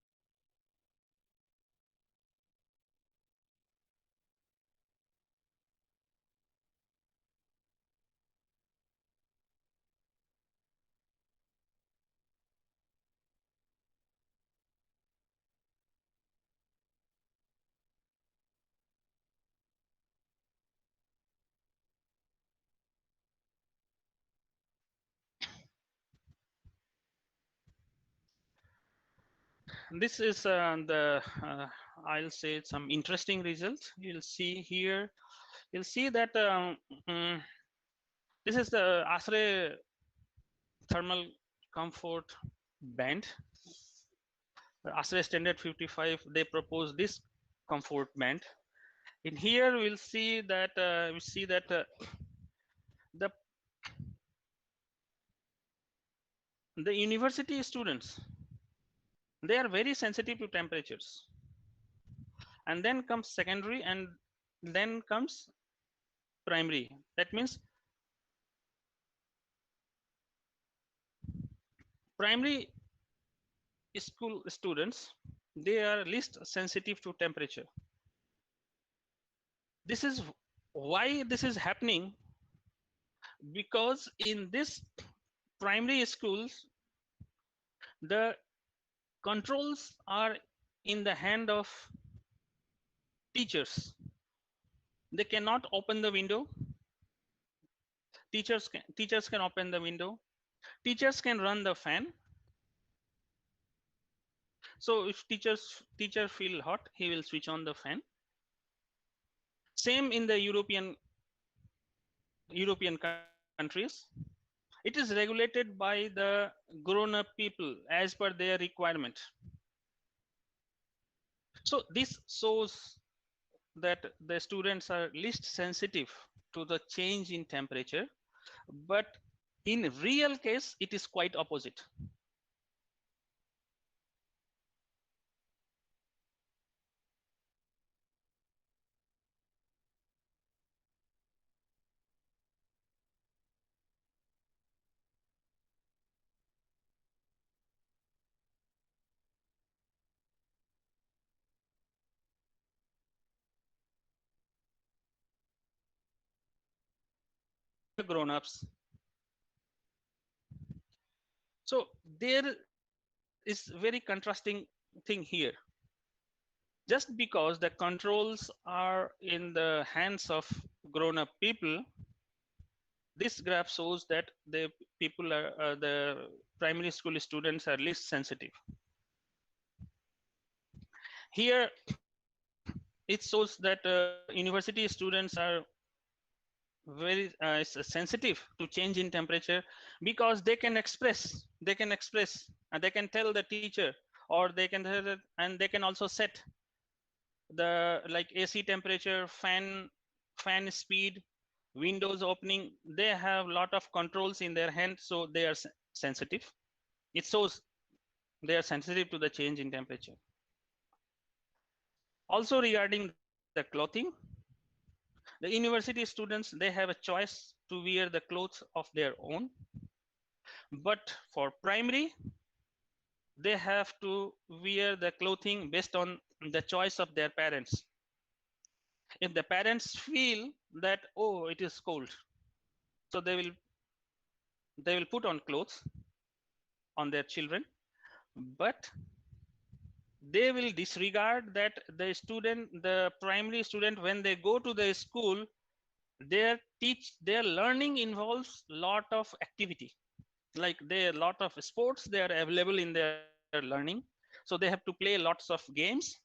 this is the I'll say some interesting results. You'll see here, you'll see that mm, this is the ASRE thermal comfort band. ASRE standard 55, they propose this comfort band. In here we'll see that the the university students, they are very sensitive to temperatures, and then comes secondary, and then comes primary. That means primary school students, they are least sensitive to temperature. This is why this is happening, because in this primary schools the controls are in the hand of teachers. They cannot open the window. Teachers can open the window. Teachers can run the fan. So if teacher feel hot, he will switch on the fan. Same in the European countries. It is regulated by the grown-up people as per their requirement. So this shows that the students are least sensitive to the change in temperature, but in real case it is quite opposite. Grown-ups. So there is very contrasting thing here. Just because the controls are in the hands of grown-up people, this graph shows that the people are the primary school students are least sensitive. Here it shows that university students are very sensitive to change in temperature, because they can express and they can tell the teacher, or they can tell it, and they can also set the like AC temperature, fan speed, windows opening, they have lot of controls in their hand, so they are sensitive. It shows they are sensitive to the change in temperature. Also regarding the clothing, the university students, they have a choice to wear the clothes of their own, but for primary they have to wear the clothing based on the choice of their parents. If the parents feel that, oh, it is cold, so they will put on clothes on their children, but they will disregard that the primary student, when they go to the school, their learning involves lot of activity, like there are lot of sports they are available in their learning, so they have to play lots of games.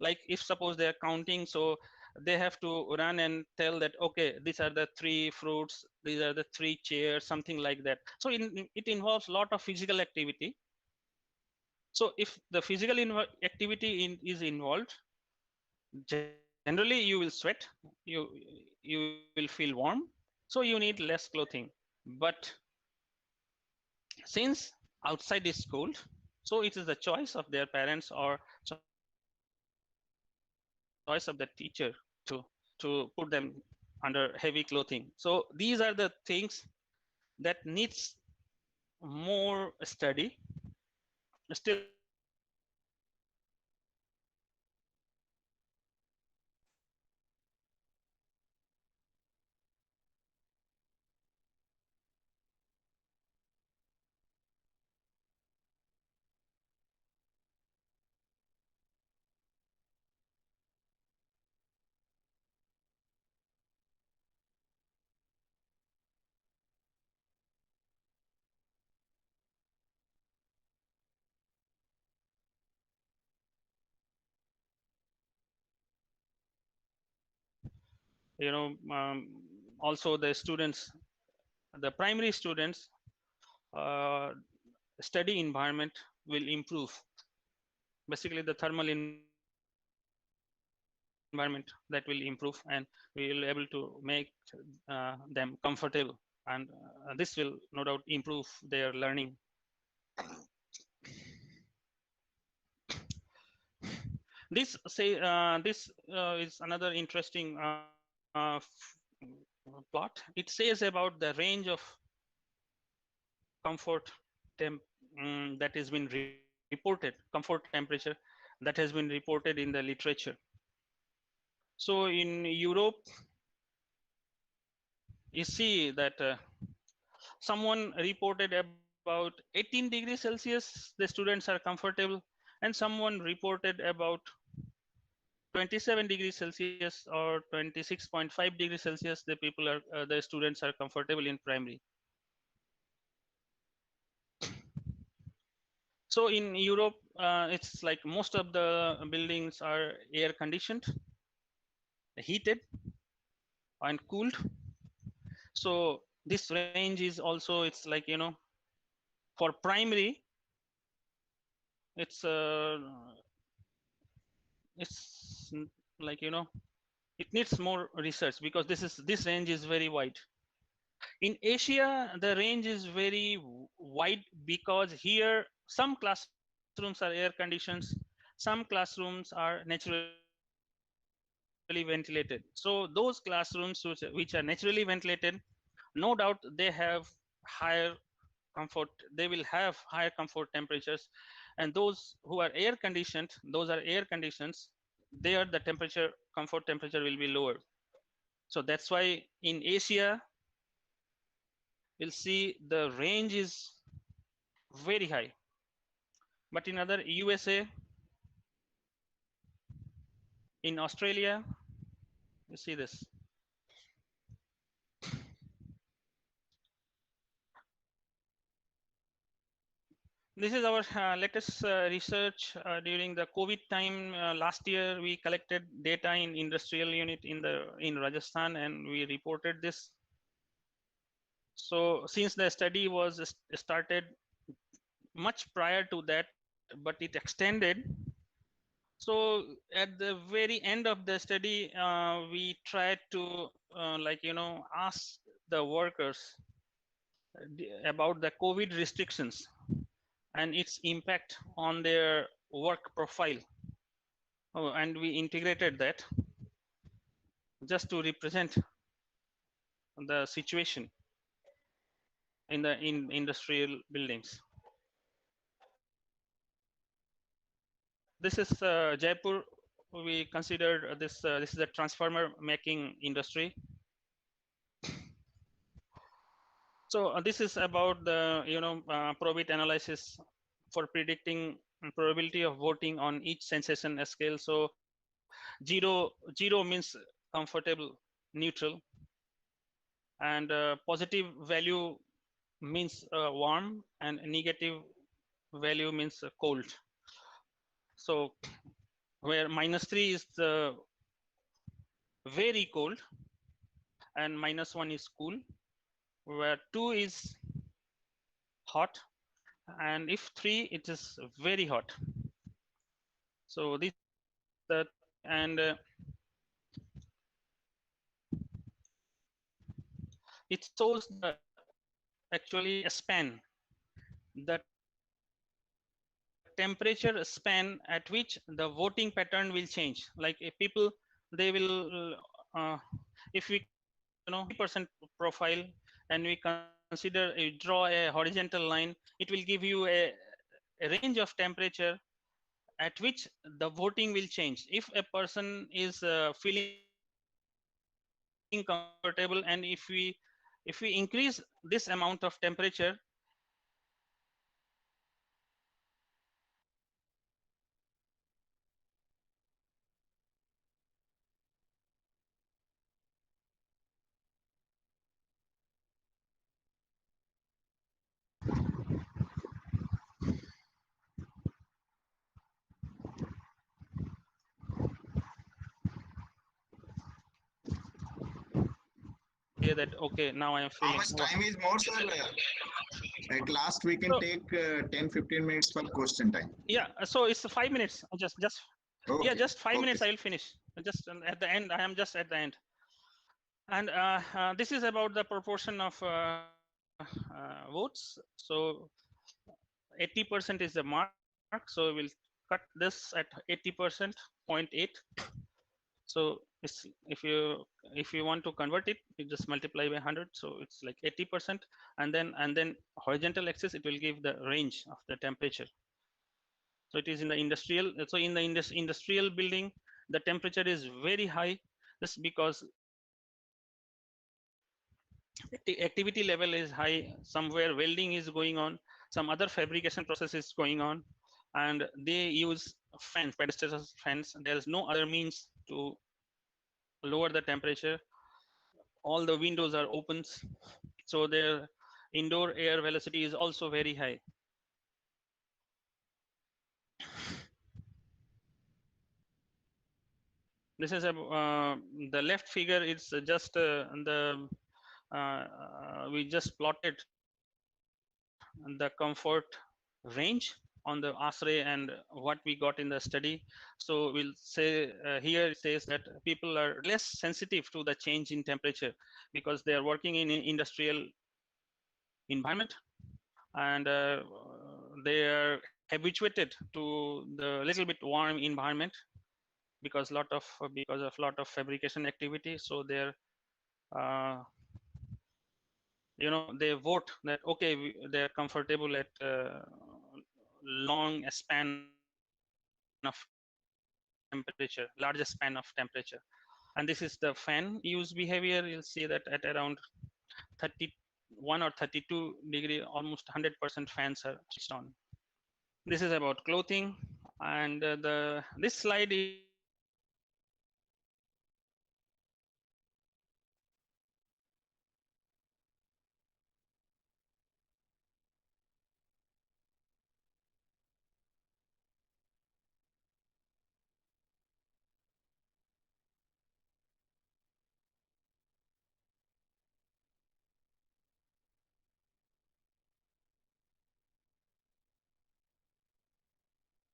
Like if suppose they are counting, so they have to run and tell that, okay, these are the three fruits, these are the three chairs, something like that. So it involves lot of physical activity. So if the physical activity is involved, generally you will sweat, you you will feel warm, so you need less clothing. But since outside is cold, so it is the choice of their parents or choice of the teacher to to put them under heavy clothing. So these are the things that needs more study. Still there are lot of research that needs to be done to you know also the students, the primary students, uh, study environment will improve. Basically the thermal environment that will improve, and we will able to make them comfortable, and this will no doubt improve their learning. This is another interesting plot. It says about the range of comfort temp that has been reported, comfort temperature that has been reported in the literature. So in Europe, you see that someone reported about 18 degrees Celsius, the students are comfortable, and someone reported about 27 degrees Celsius or 26.5 degrees Celsius, the people are the students are comfortable in primary. So in Europe, it's like most of the buildings are air conditioned, heated, and cooled. So this range is also, it's like, for primary, it's it's like, it needs more research, because this range is very wide. In Asia, the range is very wide, because here some classrooms are air conditioned, some classrooms are naturally ventilated. So those classrooms which are naturally ventilated, no doubt they have higher comfort, they will have higher comfort temperatures. And those who are air conditioned, those are air conditions, there the temperature, comfort temperature will be lower. So that's why in Asia, you'll see the range is very high. But in other USA, in Australia, you see this. This is our latest research during the COVID time. Last year, we collected data in industrial unit in Rajasthan, and we reported this. So since the study was started much prior to that, but it extended So at the very end of the study, we tried to ask the workers about the COVID restrictions and its impact on their work profile. Oh, and we integrated that just to represent the situation in the industrial buildings. This is Jaipur. We considered this is a transformer making industry. So this is about the probit analysis for predicting probability of voting on each sensation scale. So zero means comfortable, neutral, and positive value means warm, and negative value means cold. So where -3 is very cold and -1 is cool, where 2 is hot, and if 3 it is very hot. So this the thing, and it shows the actually a span, the temperature span at which the voting pattern will change. Like if people, they will if we consider 50% profile and we consider draw a horizontal line, it will give you a range of temperature at which the voting will change. If a person is feeling comfortable, and if we increase this amount of temperature, say that okay, now I am How feeling much time is more, sir? At last, we can so take 10-15 minutes for question time. yeah. So it's 5 minutes. Just yeah, Okay. just 5 minutes. Okay. I will finish. Just at the end. I am just at the end. And this is about the proportion of votes. So 80% is the mark. So we'll cut this at 80%, 0.8. So it's if you want to convert it, you just multiply by 100. So it's like 80%, and then horizontal axis, it will give the range of the temperature. So it is in the industrial. So in the industrial building, the temperature is very high. This because activity level is high. Somewhere welding is going on. Some other fabrication process is going on, and they use fans, pedestal fans. There is no other means to lower the temperature. All the windows are open, so their indoor air velocity is also very high. This is the left figure is just the we just plotted the comfort range on the ASRE and what we got in the study. So we'll say here it says that people are less sensitive to the change in temperature because they are working in an industrial environment, and they are habituated to the little bit warm environment because of lot of fabrication activity. So they're uh, they vote that okay, they're comfortable at long span of temperature, larger span of temperature. And this is the fan use behavior. You'll see that at around 31 or 32 degree, almost 100% fans are switched on. This is about clothing, and the this slide is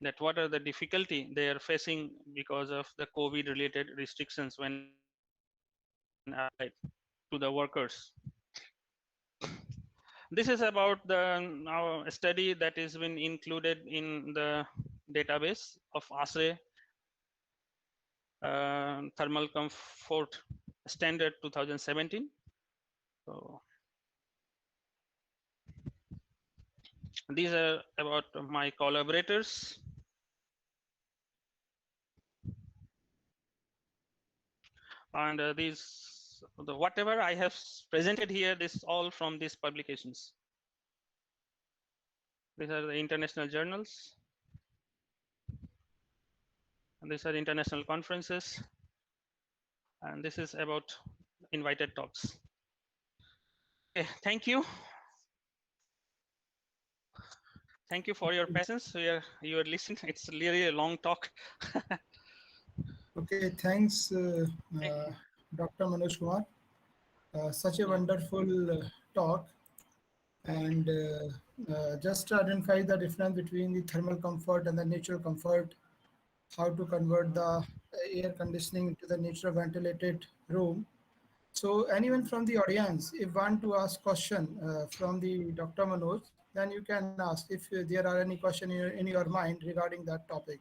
that what are the difficulty they are facing because of the COVID related restrictions when applied to the workers. This is about the our study that is been included in the database of ASRE thermal comfort standard 2017. So these are about my collaborators, and these the whatever I have presented here, this is all from these publications. These are the international journals, and these are international conferences, and this is about invited talks. Okay, thank you. Thank you for your patience. You are listening. It's really a long talk. Okay, thanks, Dr. Manoj Kumar. Such a Yeah. wonderful talk. And just to identify the difference between the thermal comfort and the natural comfort, how to convert the air conditioning into the natural ventilated room. So anyone from the audience, if want to ask question from the Dr. Manoj, then you can ask if there are any question in your mind regarding that topic.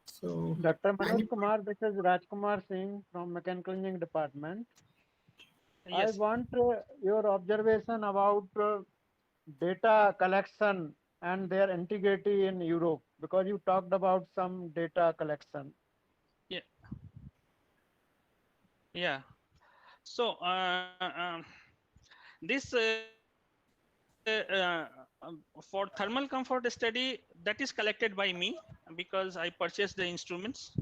So Dr. any Manoj Kumar, this is Rajkumar Singh from Mechanical Engineering Department. I Yes. want your observation about data collection and their integrity in Europe, because you talked about some data collection. Yeah. Yeah. So this for thermal comfort study that is collected by me because I purchased the instruments.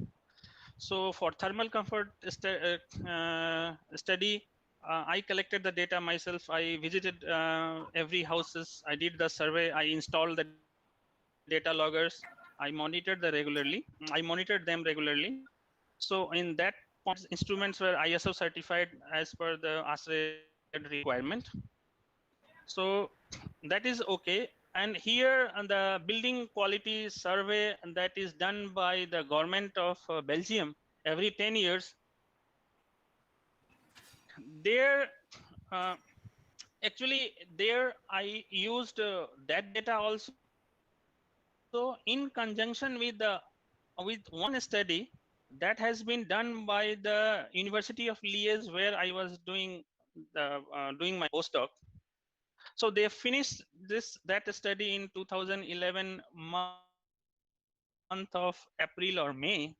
So for thermal comfort study, I collected the data myself. I visited every houses. I did the survey. I installed the data loggers. I monitored them regularly. So in that points, instruments were ISO certified as per the ASRE standard requirement. So that is okay. And here the building quality survey that is done by the government of Belgium every 10 years, there uh, actually there I used that data also in conjunction with one study that has been done by the University of Liège, where I was doing my postdoc. So they finished that study in 2011 month of April or May.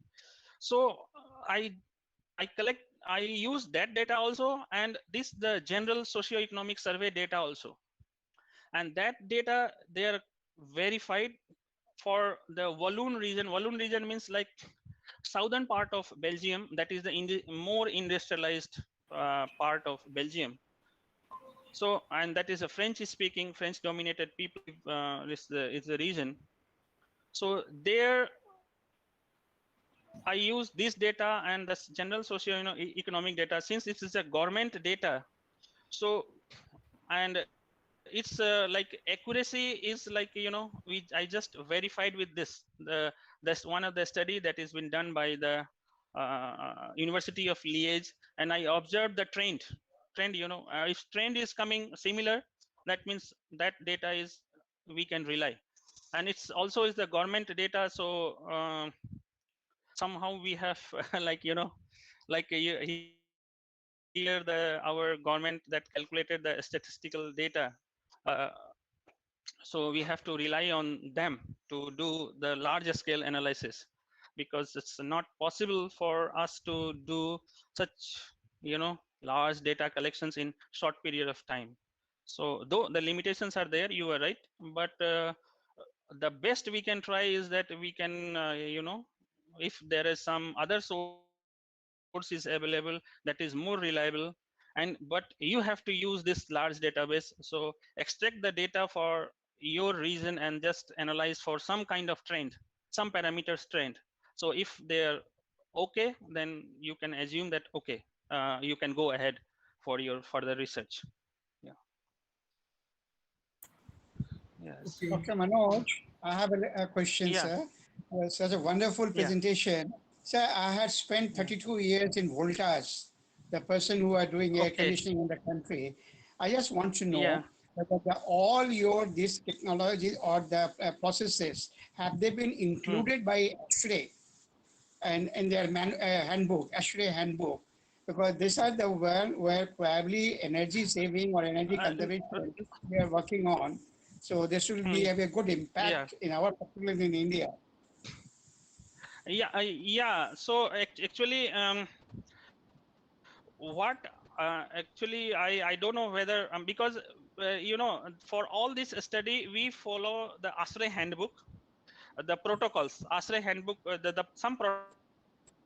So I use that data also, and this the general socio-economic survey data also, and that data they are verified for the Walloon region. Walloon region means like southern part of Belgium, that is the more industrialized part of Belgium. So, and that is a French speaking, French dominated people is the region. So there I use this data and the general socio-economic data, since this is a government data. So, and it's like accuracy is like, I just verified with this one of the study that has been done by the University of Liège, and I observed the trend, if trend is coming similar, that means that data is we can rely. And it's also is the government data, so somehow we have like, like here our government that calculated the statistical data, uh, so we have to rely on them to do the larger scale analysis, because it's not possible for us to do such, large data collections in short period of time. So though the limitations are there, you are right, but the best we can try is that we can, if there is some other source is available that is more reliable, and but you have to use this large database. So extract the data for your region and just analyze for some kind of trend, some parameters trend. So if they're okay, then you can assume that okay, you can go ahead for your further research. Yeah. Yes. Okay. Dr. Manoj, I have a question, Yeah. sir. Such a wonderful Yeah. presentation. Sir, I had spent Yeah. 32 years in Voltas, the person who are doing air Okay. conditioning in the country. I just want to Yeah. know whether all your these technologies or the processes, have they been Hmm. included by X-ray and in their handbook, X-ray handbook? Because these are the one where probably energy saving or energy conservation we are working on. So this will be hmm. have a good Yeah. impact in our, particularly in India. Yeah. Yeah. So actually, what actually I don't know whether because for all this study we follow the ASRE handbook, the protocols, ASRE handbook, the some protocols are there.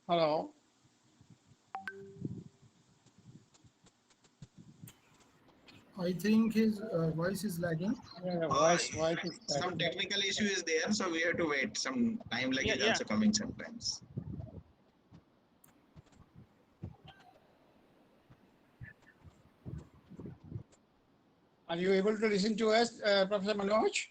Hello. I think his voice is lagging. Yeah, Uh, voice is some cracking. technical issue is there, so we have to wait. Some time lag Yeah. is Yeah. also coming sometimes. Are you able to listen to us, Professor Manoj?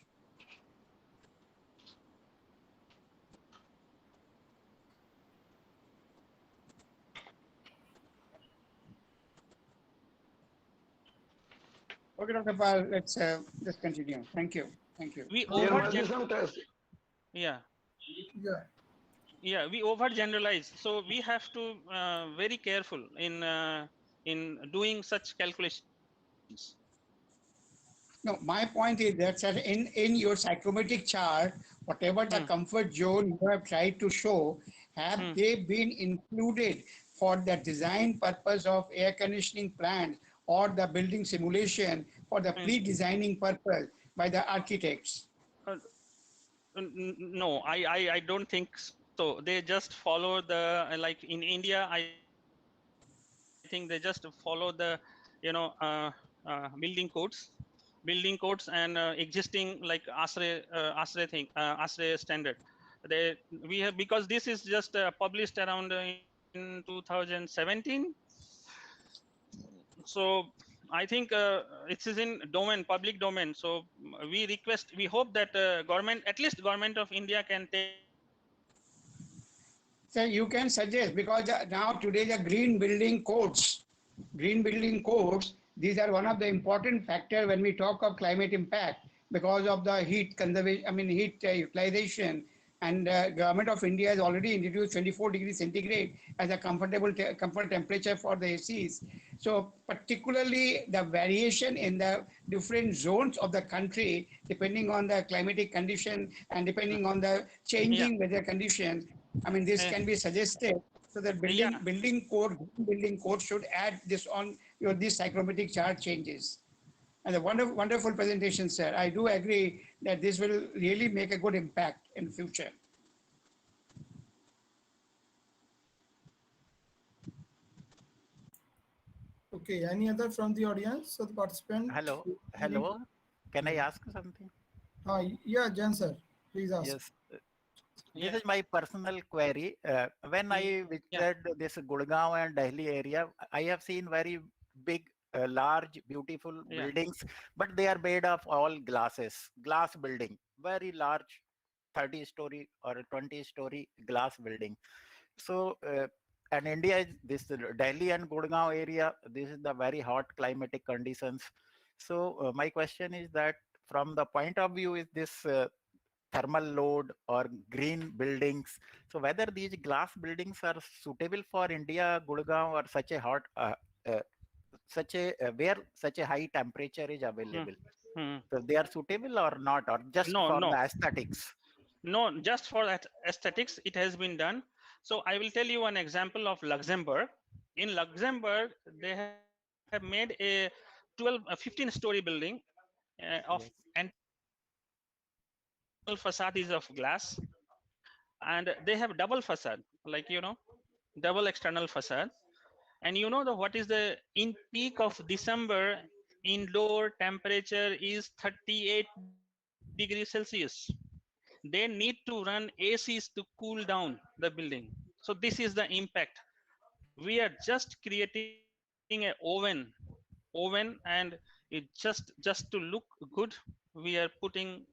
Okay, Dr. Pal, let's just continue. Thank you. Thank you. We There over must be some test. yeah. Yeah. Yeah, we over generalize, so we have to very careful in doing such calculations. No, my point is that sir, in your psychrometric chart, whatever the Hmm. comfort zone you have tried to show, have Hmm. they been included for the design purpose of air conditioning plants or the building simulation for the Hmm. pre-designing purpose by the architects? Uh, no, I don't think so. They just follow the like in India. I think they just follow the building codes and existing like ASRE thing, ASRE standard. We have, because this is just published around in 2017. So I think it is in domain, public domain. So we hope that government, at least government of India, can take such initiative. So you can suggest, because now today the green building codes, these are one of the important factor when we talk of climate impact because of the heat conservation, I mean heat utilization. And government of India has already introduced 24 degrees centigrade as a comfort temperature for the ACs. So particularly the variation in the different zones of the country, depending on the climatic condition and depending on the Yeah. changing weather condition, I mean, this Uh, can be suggested. So that yeah. building code should add this on your these psychrometric chart changes. And a wonderful presentation, sir. I do agree that this will really make a good impact in the future. Okay. Any other from the audience or the participant? Hello, hello. Can I ask something? Yeah, Jan sir, please ask. Yes, this Yeah. is my personal query. When I Yeah. visited this Gurgaon and Delhi area, I have seen very big, large, beautiful Yeah. buildings, but they are made of all glasses, glass building, very large, 30-story or 20-story glass building. So, and India is this Delhi and Gurgaon area. This is the very hot climatic conditions. So, my question is that from the point of view, is this thermal load or green buildings? So, whether these glass buildings are suitable for India, Gurgaon, or such a hot, such a where such a high temperature is Hmm. available? Hmm. So, they are suitable or not, or just No, for no, the aesthetics? no. Just for that aesthetics, it has been done. So I will tell you an example of Luxembourg. In Luxembourg, they have made a 15-story building of Yes. entirely external facade is of glass, and they have double facade, like double external facade. And what is the in peak of December, indoor temperature is 38 degrees Celsius. they need to run ACs to cool down the building. So this is the impact. We are just creating a oven, and it just to look good, we are putting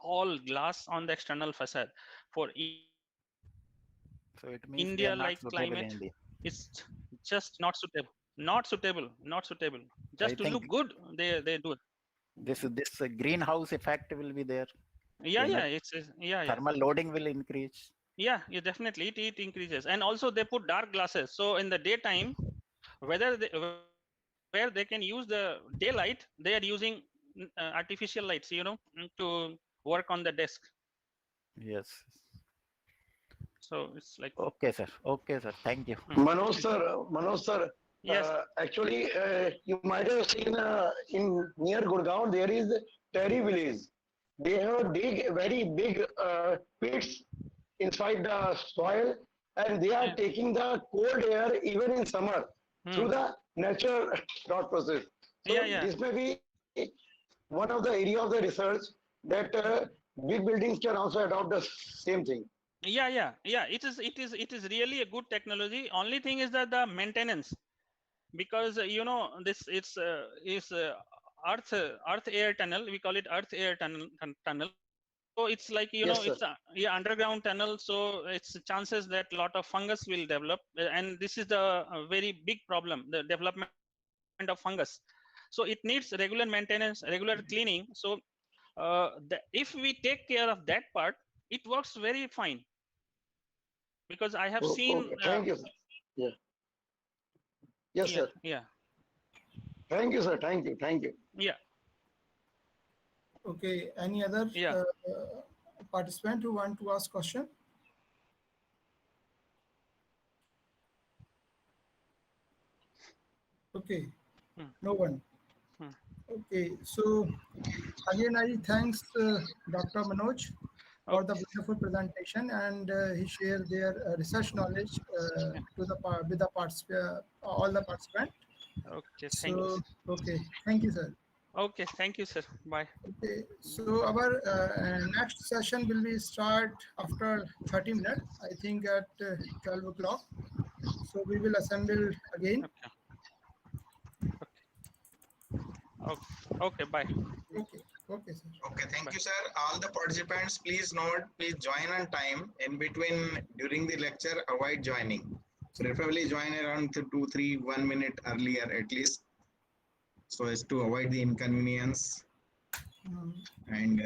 all glass on the external facade. For India like climate, So it means they are it's not suitable in just India. not suitable. Just to look So I good, think they do it. this greenhouse effect will be there. Yeah, yeah. Thermal loading will increase. Yeah, definitely it increases. And also they put dark glasses, so in the daytime, where they can use the daylight, they are using artificial lights, to work on the desk. Yes. So it's like, Okay, sir. Okay, sir. Thank you. Manoj sir, yes, actually, you might have seen in near Gurgaon there is Terry village. They have dig very big pits inside the soil, and they are yeah. taking the cold air even in summer through Hmm. the natural thought process. Yeah, So yeah. this may be one of the area of the research that big buildings can also adopt the same thing. Yeah, it is really a good technology. Only thing is that the maintenance, because this it's is earth air tunnel, we call it earth air tunnel. So it's like, Yes, sir. it's a, yeah, underground tunnel, so it's chances that a lot of fungus will develop, and this is the very big problem, the development of fungus. So it needs regular maintenance, regular cleaning. So if we take care of that part, it works very fine, because I have seen, Okay, thank you, sir. Yeah. Yes, yeah, sir. yeah, Thank you, sir. Thank you. Thank you. yeah, Okay, any other yeah. participant who want to ask question? Okay, Hmm. no one. Hmm. Okay, so again, I thanks Dr. Manoj for the Okay, wonderful presentation, and he shared their research knowledge yeah. to the with the all the participants. Okay, thank you, So sir. okay, thank you, sir. Okay, thank you, sir. Bye. Okay, so our next session will be start after 30 minutes. I think at 12 o'clock. So we will assemble again. Okay, okay, bye. Okay, okay, sir. Okay, thank Bye. you, sir. All the participants, please note, please join on time. In between, during the lecture, avoid joining. Preferably join around 2, 3, 1 minute earlier at least, so as to avoid the inconvenience. And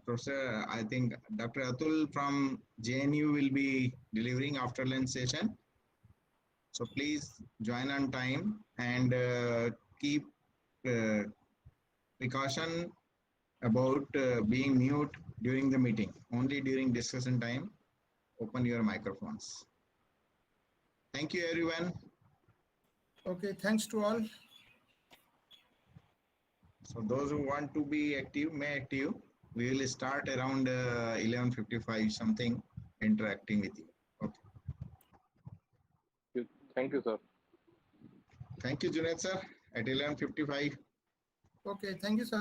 Professor, I think Dr. Atul from JNU will be delivering after lunch session. So please join on time and keep precaution about being mute during the meeting. Only during discussion time, open your microphones. Thank you, everyone. Okay, thanks to all. So those who want to be active may active. We will start around 11:55 something, interacting with you. Okay. Thank you, sir. Thank you, Junaid sir. At 11:55. Okay, thank you, sir.